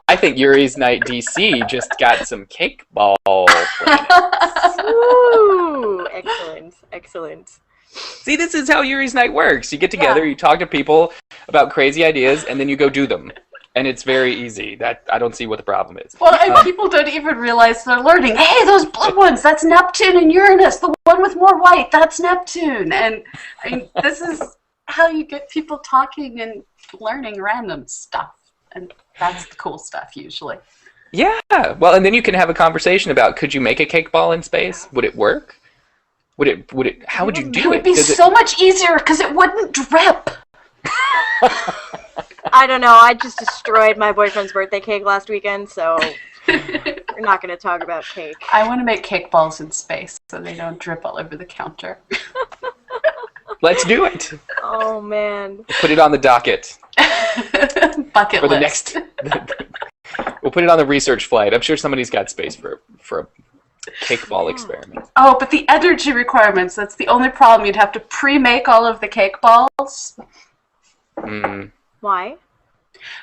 I think Yuri's Night DC just got some cake ball planets. Ooh, excellent. See, this is how Yuri's Night works. You get together, you talk to people about crazy ideas, and then you go do them. and it's very easy. That I don't see what the problem is. Well, and people don't even realize they're learning. Hey, those blue ones, that's Neptune and Uranus. The one with more white, that's Neptune. And I mean, this is how you get people talking and learning random stuff. And that's the cool stuff, usually. Yeah. Well, and then you can have a conversation about, could you make a cake ball in space? Would it work? Would it? How would you do it? It would be so much easier because it wouldn't drip. I don't know. I just destroyed my boyfriend's birthday cake last weekend, so we're not going to talk about cake. I want to make cake balls in space so they don't drip all over the counter. Let's do it. Oh, man. Put it on the docket. Bucket For the list. next. We'll put it on the research flight. I'm sure somebody's got space for a cake ball experiment. Oh, but the energy requirements, that's the only problem. You'd have to pre-make all of the cake balls. Why?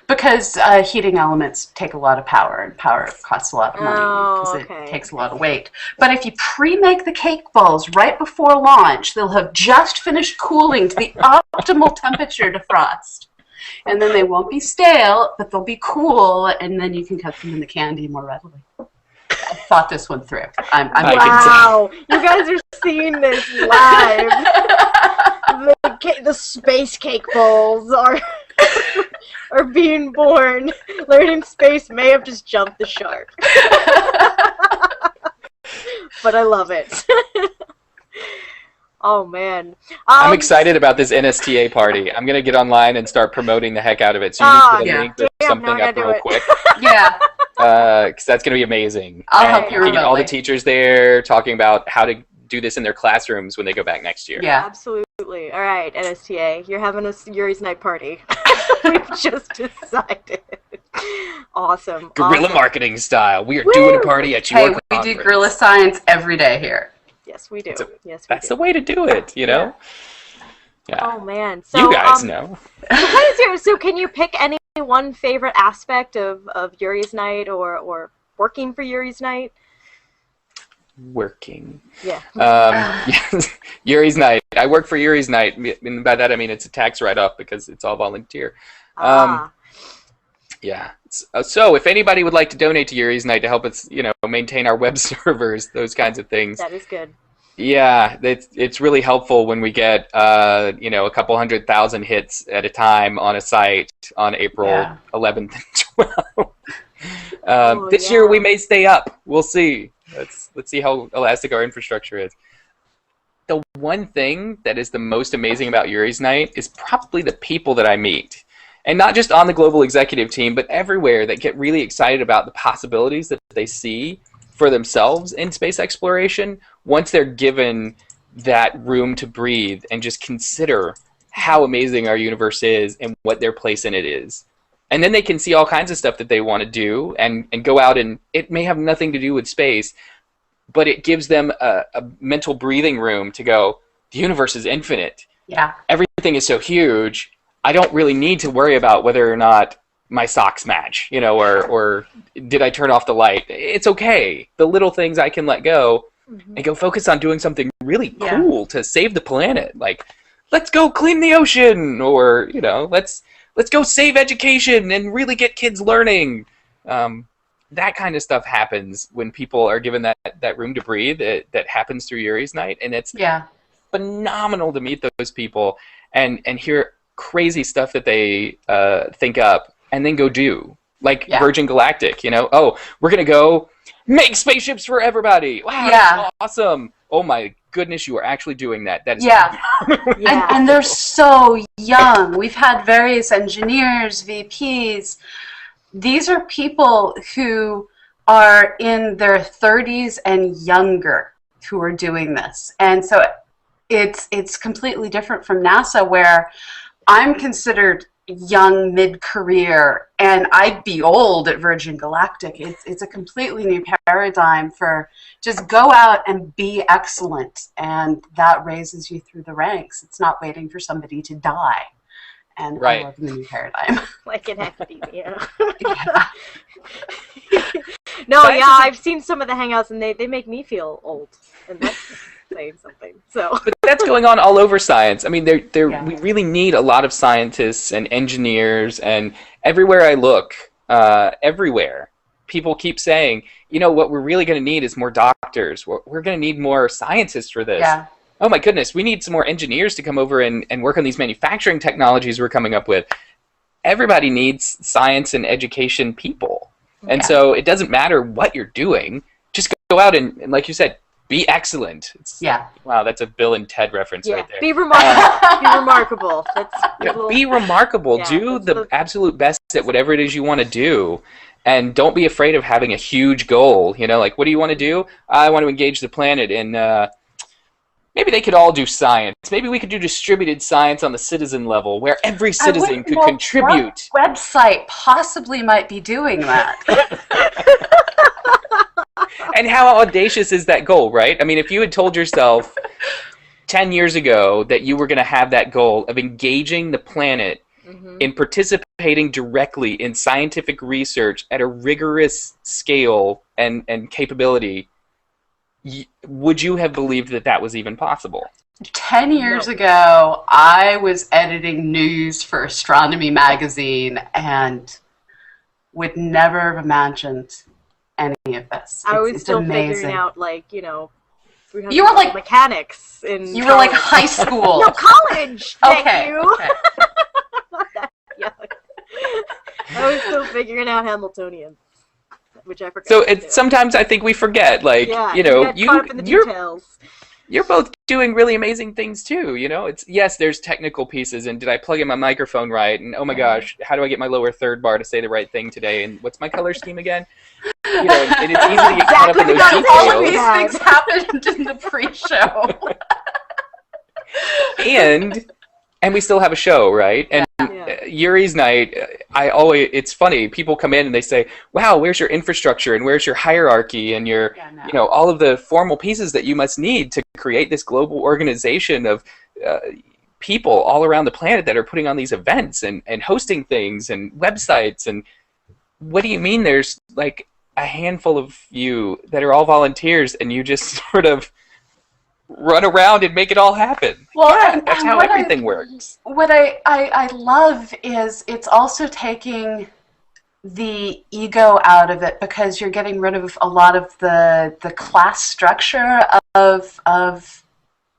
Because heating elements take a lot of power, and power costs a lot of money because it takes a lot of weight. But if you pre-make the cake balls right before launch, they'll have just finished cooling to the optimal temperature to frost. And then they won't be stale, but they'll be cool, and then you can cut them in the candy more readily. I thought this one through. Wow, you guys are seeing this live. The space cake balls are being born. Learning space may have just jumped the shark. But I love it. Oh, man. I'm excited about this NSTA party. I'm going to get online and start promoting the heck out of it. So you need to put a link or something up real quick. Yeah. Because that's going to be amazing. I'll help you remotely. Get all the teachers there talking about how to do this in their classrooms when they go back next year. Yeah. Absolutely. All right, NSTA. You're having a Yuri's Night party. We've just decided. Awesome. Guerrilla marketing style. We are doing a party at your conference. We do guerrilla science every day here. Yes, we do. That's the way to do it, you know? Yeah. Oh, man. So, you guys know. So can you pick any one favorite aspect of Yuri's Night or working for Yuri's Night? Working. Yeah. Yes. Yuri's Night. I work for Yuri's Night, and by that I mean it's a tax write-off because it's all volunteer. Yeah. So if anybody would like to donate to Yuri's Night to help us, maintain our web servers, those kinds of things. That is good. Yeah, it's really helpful when we get a couple 100,000 hits at a time on a site on April 11th and 12th. This year we may stay up. We'll see. Let's see how elastic our infrastructure is. The one thing that is the most amazing about Yuri's Night is probably the people that I meet. And not just on the global executive team, but everywhere, that get really excited about the possibilities that they see for themselves in space exploration once they're given that room to breathe and just consider how amazing our universe is and what their place in it is. And then they can see all kinds of stuff that they want to do and go out, and it may have nothing to do with space, but it gives them a mental breathing room to go, the universe is infinite. Yeah. Everything is so huge. I don't really need to worry about whether or not my socks match, or did I turn off the light? It's okay. The little things I can let go and go focus on doing something really cool to save the planet. Like, let's go clean the ocean, or, let's go save education and really get kids learning. That kind of stuff happens when people are given that room to breathe. That happens through Yuri's Night, and it's phenomenal to meet those people and hear crazy stuff that they think up and then go do. Like Virgin Galactic, oh, we're going to go make spaceships for everybody. Wow, that's awesome. Oh my goodness, you are actually doing that. That is And they're so young. We've had various engineers, VPs. These are people who are in their 30s and younger who are doing this. And so it's completely different from NASA, where I'm considered young mid-career, and I'd be old at Virgin Galactic. It's a completely new paradigm for just go out and be excellent, and that raises you through the ranks. It's not waiting for somebody to die. And I love the new paradigm. Like in academia. No, I've seen some of the hangouts, and they make me feel old. And saying something. So, But that's going on all over science. I mean, Yeah. we really need a lot of scientists and engineers, and everywhere I look, everywhere, people keep saying, what we're really going to need is more doctors. We're going to need more scientists for this. Yeah. Oh my goodness, we need some more engineers to come over and work on these manufacturing technologies we're coming up with. Everybody needs science and education people. And Yeah. so it doesn't matter what you're doing. Just go out and like you said, be excellent. Yeah. Wow, that's a Bill and Ted reference yeah, right there. be remarkable. Be remarkable. That's a Yeah, little- be remarkable. Yeah, Do that's the absolute best at whatever it is you want to do. And don't be afraid of having a huge goal. Like, what do you want to do? I want to engage the planet in... maybe they could all do science. Maybe we could do distributed science on the citizen level, where every citizen could contribute. What website possibly might be doing that? And how audacious is that goal, right? I mean, if you had told yourself 10 years ago that you were going to have that goal of engaging the planet in participating directly in scientific research at a rigorous scale and capability, would you have believed that that was even possible? 10 years ago, I was editing news for Astronomy magazine and would never have imagined any of this. I was It's still amazing. figuring out, You were like mechanics in You were like college. high school. No, college. Thank Okay. you. Okay. Not that young. I was still figuring out Hamiltonian, which I forgot. So to do. sometimes I think we forget, like, yeah, you get caught up in the you're details. you're both doing really amazing things too. It's yes, there's technical pieces, and did I plug in my microphone right? And oh my gosh, how do I get my lower third bar to say the right thing today? And what's my color scheme again? And it's easy to get caught up in those Exactly. All of details. these Yeah. things happened in the pre-show. And we still have a show, right? And Yeah. Yuri's night, it's funny, people come in and they say, wow, where's your infrastructure and where's your hierarchy and your, Yeah, no. all of the formal pieces that you must need to create this global organization of people all around the planet that are putting on these events and hosting things and websites. And what do you mean there's like a handful of you that are all volunteers and you just sort of run around and make it all happen? Well, Yeah, and- that's and how what everything works. What I love is it's also taking the ego out of it, because you're getting rid of a lot of the class structure of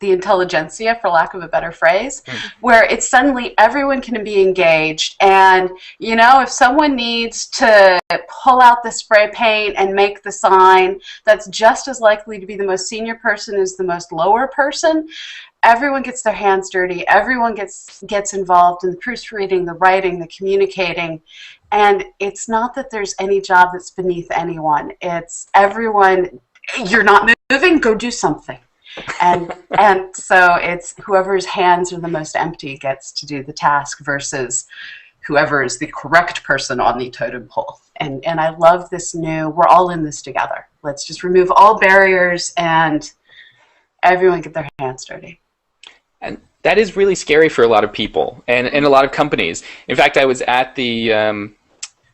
the intelligentsia, for lack of a better phrase, where it's suddenly everyone can be engaged. And, if someone needs to pull out the spray paint and make the sign, that's just as likely to be the most senior person as the most lower person. Everyone gets their hands dirty. Everyone gets involved in the proofreading, the writing, the communicating. And it's not that there's any job that's beneath anyone. It's everyone, you're not moving, go do something. And so it's whoever's hands are the most empty gets to do the task versus whoever is the correct person on the totem pole. And I love this we're all in this together. Let's just remove all barriers and everyone get their hands dirty. And that is really scary for a lot of people and a lot of companies. In fact, I was at the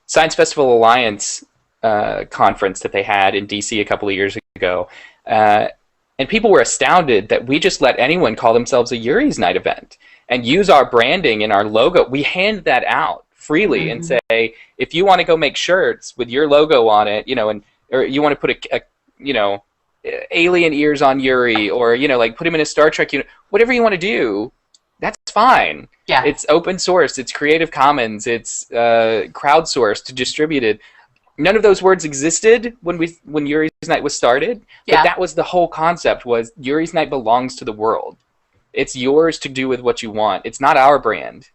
Science Festival Alliance conference that they had in DC a couple of years ago. And people were astounded that we just let anyone call themselves a Yuri's Night event and use our branding and our logo. We hand that out freely and say, if you want to go make shirts with your logo on it, or you want to put alien ears on Yuri, or put him in a Star Trek unit, whatever you want to do, that's fine. Yeah. It's open source, it's Creative Commons, it's crowdsourced, distributed. None of those words existed when Yuri's Night was started, but Yeah. that was the whole concept, was Yuri's Night belongs to the world. It's yours to do with what you want. It's not our brand.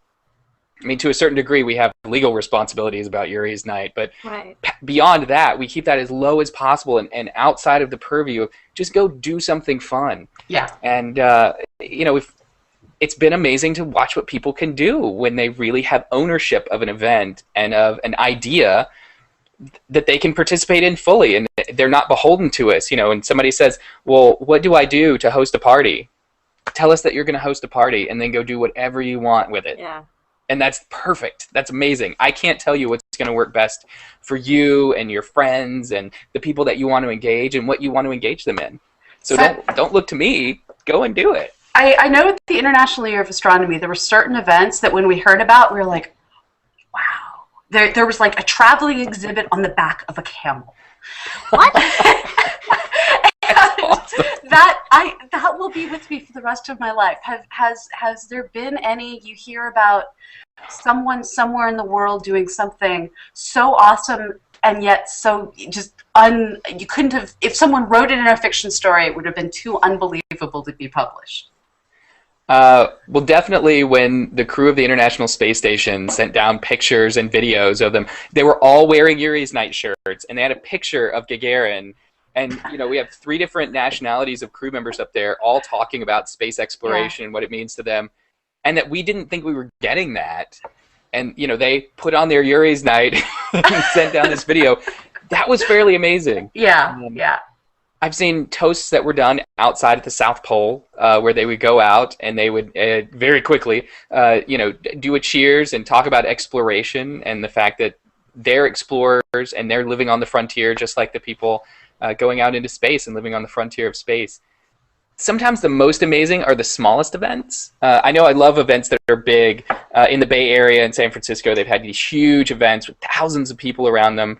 I mean, to a certain degree, we have legal responsibilities about Yuri's Night, but Right. beyond that, we keep that as low as possible and outside of the purview of just go do something fun. Yeah. And, it's been amazing to watch what people can do when they really have ownership of an event and of an idea that they can participate in fully, and they're not beholden to us. And somebody says, well, what do I do to host a party? Tell us that you're going to host a party and then go do whatever you want with it. Yeah. And that's perfect. That's amazing. I can't tell you what's going to work best for you and your friends and the people that you want to engage and what you want to engage them in. So don't look to me. Go and do it. I know at the International Year of Astronomy, there were certain events that when we heard about, we were like, wow. There was like a traveling exhibit on the back of a camel. What? Awesome. That will be with me for the rest of my life. Has there been any, you hear about someone somewhere in the world doing something so awesome and yet so just you couldn't have, if someone wrote it in a fiction story, it would have been too unbelievable to be published? Well, definitely when the crew of the International Space Station sent down pictures and videos of them, they were all wearing Yuri's Night shirts, and they had a picture of Gagarin. And, we have 3 different nationalities of crew members up there all talking about space exploration and what it means to them, and that we didn't think we were getting that. And, they put on their Yuri's Night and sent down this video. That was fairly amazing. Yeah. I've seen toasts that were done outside at the South Pole, where they would go out and they would very quickly, do a cheers and talk about exploration and the fact that they're explorers and they're living on the frontier just like the people going out into space and living on the frontier of space. Sometimes the most amazing are the smallest events. I know I love events that are big. In the Bay Area and San Francisco, they've had these huge events with thousands of people around them.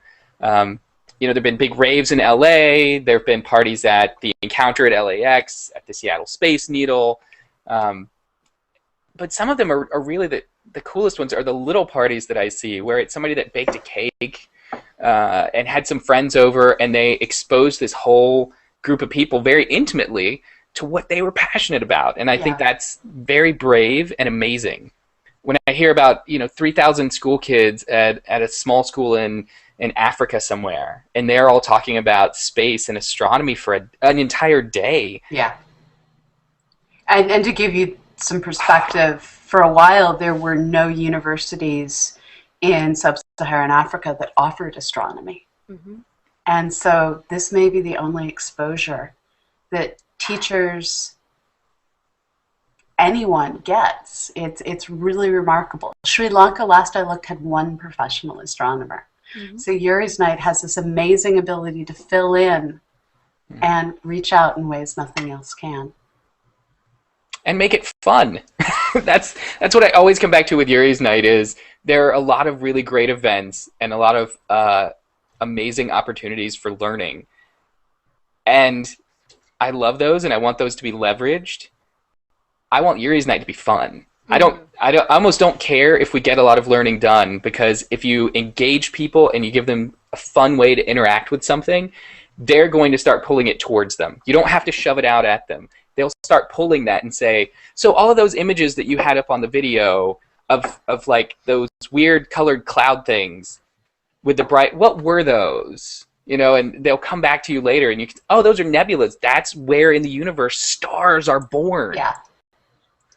There have been big raves in LA. There have been parties at the Encounter at LAX, at the Seattle Space Needle. But some of them are really the coolest ones are the little parties that I see, where it's somebody that baked a cake and had some friends over, and they exposed this whole group of people very intimately to what they were passionate about. And I think that's very brave and amazing. When I hear about 3,000 school kids at a small school in Africa somewhere, and they're all talking about space and astronomy for an entire day. Yeah. And to give you some perspective, for a while there were no universities in sub-Saharan Africa that offered astronomy. Mm-hmm. And so this may be the only exposure that teachers, anyone gets. It's really remarkable. Sri Lanka, last I looked, had 1 professional astronomer. Mm-hmm. So Yuri's Night has this amazing ability to fill in and reach out in ways nothing else can. And make it fun. That's what I always come back to with Yuri's Night is there are a lot of really great events and a lot of amazing opportunities for learning. And I love those, and I want those to be leveraged. I want Yuri's Night to be fun. Mm-hmm. I almost don't care if we get a lot of learning done, because if you engage people and you give them a fun way to interact with something, they're going to start pulling it towards them. You don't have to shove it out at them. They'll start pulling that and say, so all of those images that you had up on the video of like those weird colored cloud things with the bright, what were those? And they'll come back to you later and you can, oh, those are nebulas. That's where in the universe stars are born. Yeah.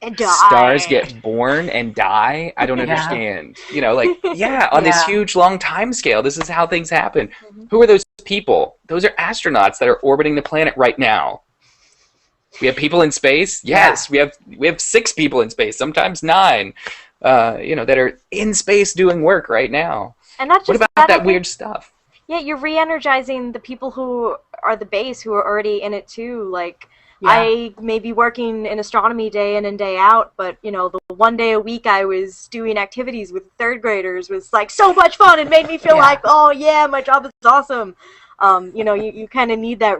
And die. Stars get born and die? I don't understand. On this huge long time scale, this is how things happen. Mm-hmm. Who are those people? Those are astronauts that are orbiting the planet right now. We have people in space? Yes, we have 6 people in space, sometimes 9, that are in space doing work right now. And not just what about that weird stuff? Yeah, you're re-energizing the people who are the base, who are already in it too. I may be working in astronomy day in and day out, but the one day a week I was doing activities with 3rd graders was like so much fun. It made me feel like, oh yeah, my job is awesome. You kind of need that.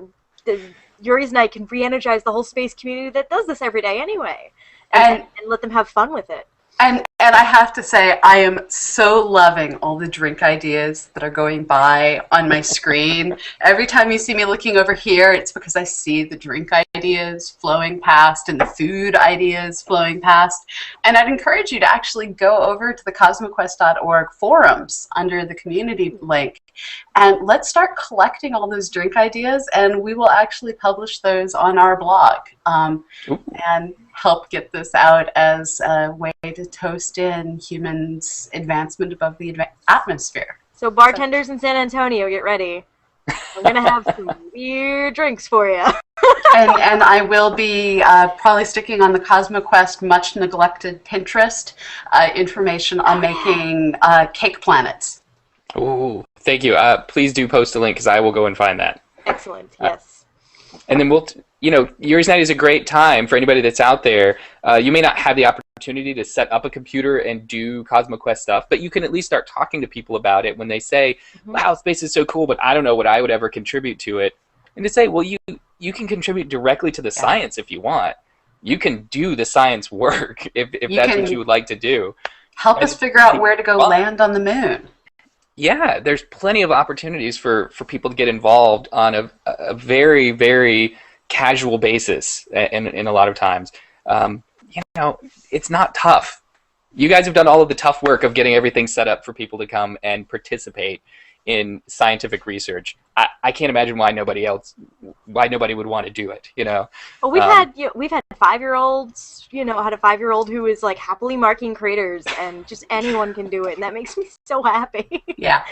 Yuri's Night can re-energize the whole space community that does this every day anyway, and let them have fun with it. And I have to say, I am so loving all the drink ideas that are going by on my screen. Every time you see me looking over here, it's because I see the drink ideas flowing past and the food ideas flowing past. And I'd encourage you to actually go over to the cosmoquest.org forums under the community link, and let's start collecting all those drink ideas, and we will actually publish those on our blog and help get this out as a way to toast in humans' advancement above the atmosphere. So bartenders in San Antonio, get ready. I'm going to have some weird drinks for you. and I will be probably sticking on the CosmoQuest much neglected Pinterest information on making cake planets. Oh, thank you. Please do post a link because I will go and find that. Excellent. Yes. And then Yuri's Night is a great time for anybody that's out there. You may not have the opportunity to set up a computer and do CosmoQuest stuff, but you can at least start talking to people about it when they say, wow, space is so cool, but I don't know what I would ever contribute to it. And to say, well, you can contribute directly to the science if you want. You can do the science work if that's what you would like to do. Help us figure out where to go land on the moon. Yeah, there's plenty of opportunities for people to get involved on a very, very casual basis in a lot of times. It's not tough. You guys have done all of the tough work of getting everything set up for people to come and participate in scientific research. I can't imagine why nobody would want to do it. Well, we've had 5-year-olds. Had a 5-year-old who is like happily marking craters, and just anyone can do it, and that makes me so happy. Yeah.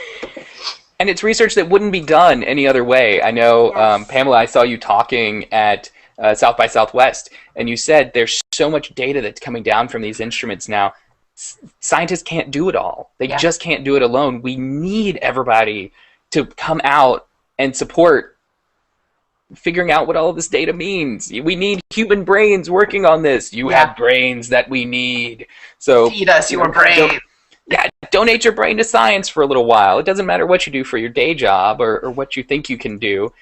And it's research that wouldn't be done any other way. I know, Yes. Pamela, I saw you talking at South by Southwest, and you said there's so much data that's coming down from these instruments now. Scientists can't do it all. They just can't do it alone. We need everybody to come out and support figuring out what all of this data means. We need human brains working on this. You have brains that we need. So feed us your brain. Donate your brain to science for a little while. It doesn't matter what you do for your day job or what you think you can do.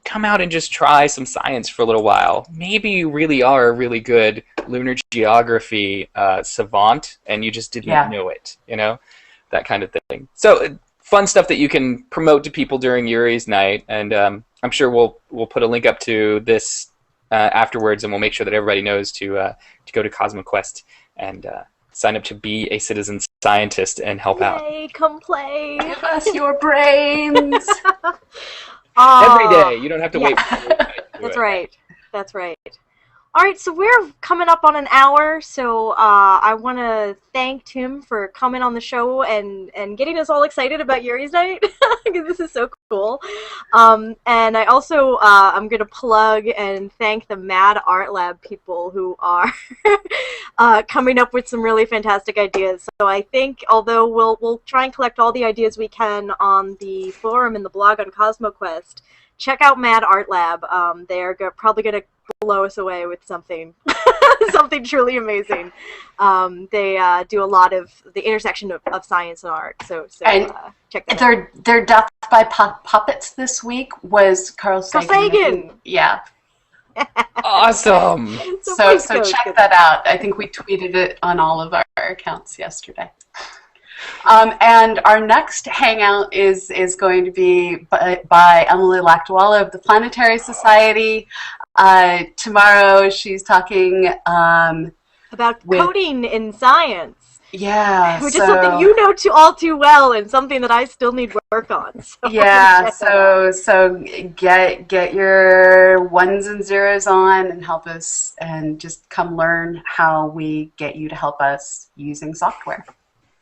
Come out and just try some science for a little while. Maybe you really are a really good lunar geography savant and you just didn't know it, that kind of thing. So fun stuff that you can promote to people during Yuri's Night, and I'm sure we'll put a link up to this afterwards, and we'll make sure that everybody knows to go to CosmoQuest and sign up to be a citizen scientist and help out. Yay, come play. Give us your brains. Every day. You don't have to wait for Yuri's Night to do That's it. right. That's right. All right, so we're coming up on an hour, so I want to thank Tim for coming on the show and getting us all excited about Yuri's Night, because this is so cool. And I also, I'm going to plug and thank the Mad Art Lab people who are coming up with some really fantastic ideas. So I think, although we'll try and collect all the ideas we can on the forum and the blog on CosmoQuest, check out Mad Art Lab. They're probably going to blow us away with something something truly amazing. They do a lot of the intersection of science and art, so and check that out. Their Death by Puppets this week was Carl Sagan. Yeah. Awesome. So check that out. I think we tweeted it on all of our accounts yesterday. And our next hangout is going to be by Emily Lakdawala of the Planetary Society. Tomorrow she's talking about coding in science. Yeah, which is something you know all too well, and something that I still need work on. So yeah, so get your ones and zeros on and help us, and just come learn how we get you to help us using software.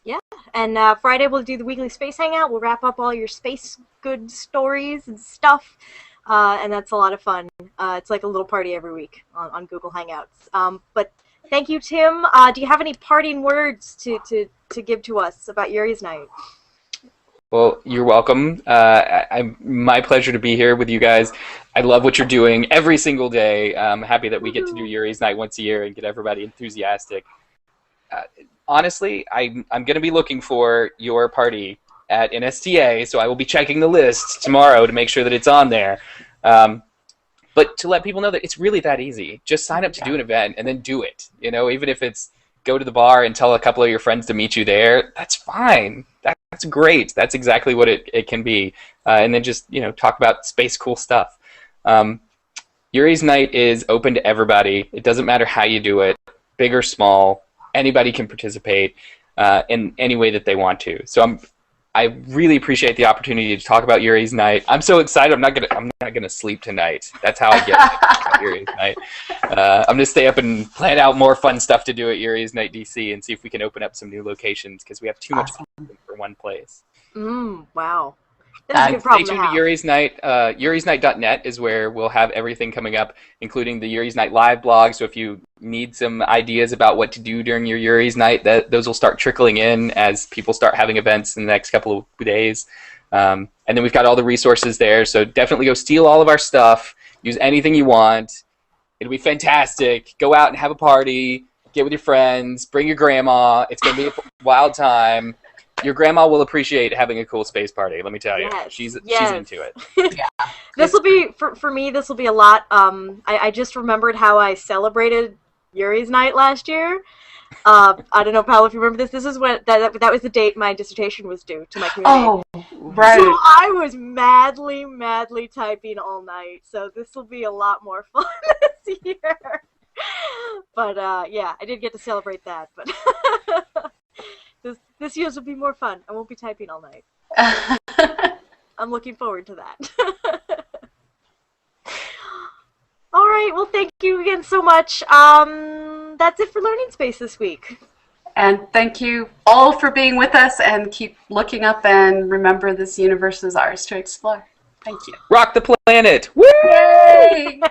Yeah, and Friday we'll do the weekly space hangout. We'll wrap up all your space good stories and stuff, and that's a lot of fun. It's like a little party every week on Google Hangouts. But thank you, Tim. Do you have any parting words to give to us about Yuri's Night? Well, you're welcome. My pleasure to be here with you guys. I love what you're doing every single day. I'm happy that we get to do Yuri's Night once a year and get everybody enthusiastic. Honestly, I'm going to be looking for your party at NSTA, so I will be checking the list tomorrow to make sure that it's on there. But to let people know that it's really that easy. Just sign up to do an event and then do it. Even if it's go to the bar and tell a couple of your friends to meet you there, that's fine. That's great. That's exactly what it can be. And then just, talk about space cool stuff. Yuri's Night is open to everybody. It doesn't matter how you do it, big or small. Anybody can participate in any way that they want to. So I really appreciate the opportunity to talk about Yuri's Night. I'm so excited. I'm not gonna sleep tonight. That's how I get about Yuri's Night. I'm gonna stay up and plan out more fun stuff to do at Yuri's Night DC and see if we can open up some new locations, because we have too much for one place. Wow. That's a good problem Stay tuned to have. to Yuri's Night. Yuri'sNight.net is where we'll have everything coming up, including the Yuri's Night live blog. So if you need some ideas about what to do during your Yuri's Night, those will start trickling in as people start having events in the next couple of days. And then we've got all the resources there. So definitely go steal all of our stuff. Use anything you want. It'll be fantastic. Go out and have a party. Get with your friends. Bring your grandma. It's going to be a wild time. Your grandma will appreciate having a cool space party, let me tell you. Yes, She's yes. into it. Yeah. This will be, for me, this will be a lot. I just remembered how I celebrated Yuri's night last year. I don't know, Paolo, if you remember this. This is when that was the date my dissertation was due to my community. Oh, right. So I was madly typing all night. So this will be a lot more fun this year. But yeah, I did get to celebrate that. But this year's will be more fun. I won't be typing all night. I'm looking forward to that. All right. Well, thank you again so much. That's it for Learning Space this week. And thank you all for being with us, and keep looking up, and remember, this universe is ours to explore. Thank you. Rock the planet! Woo! Yay!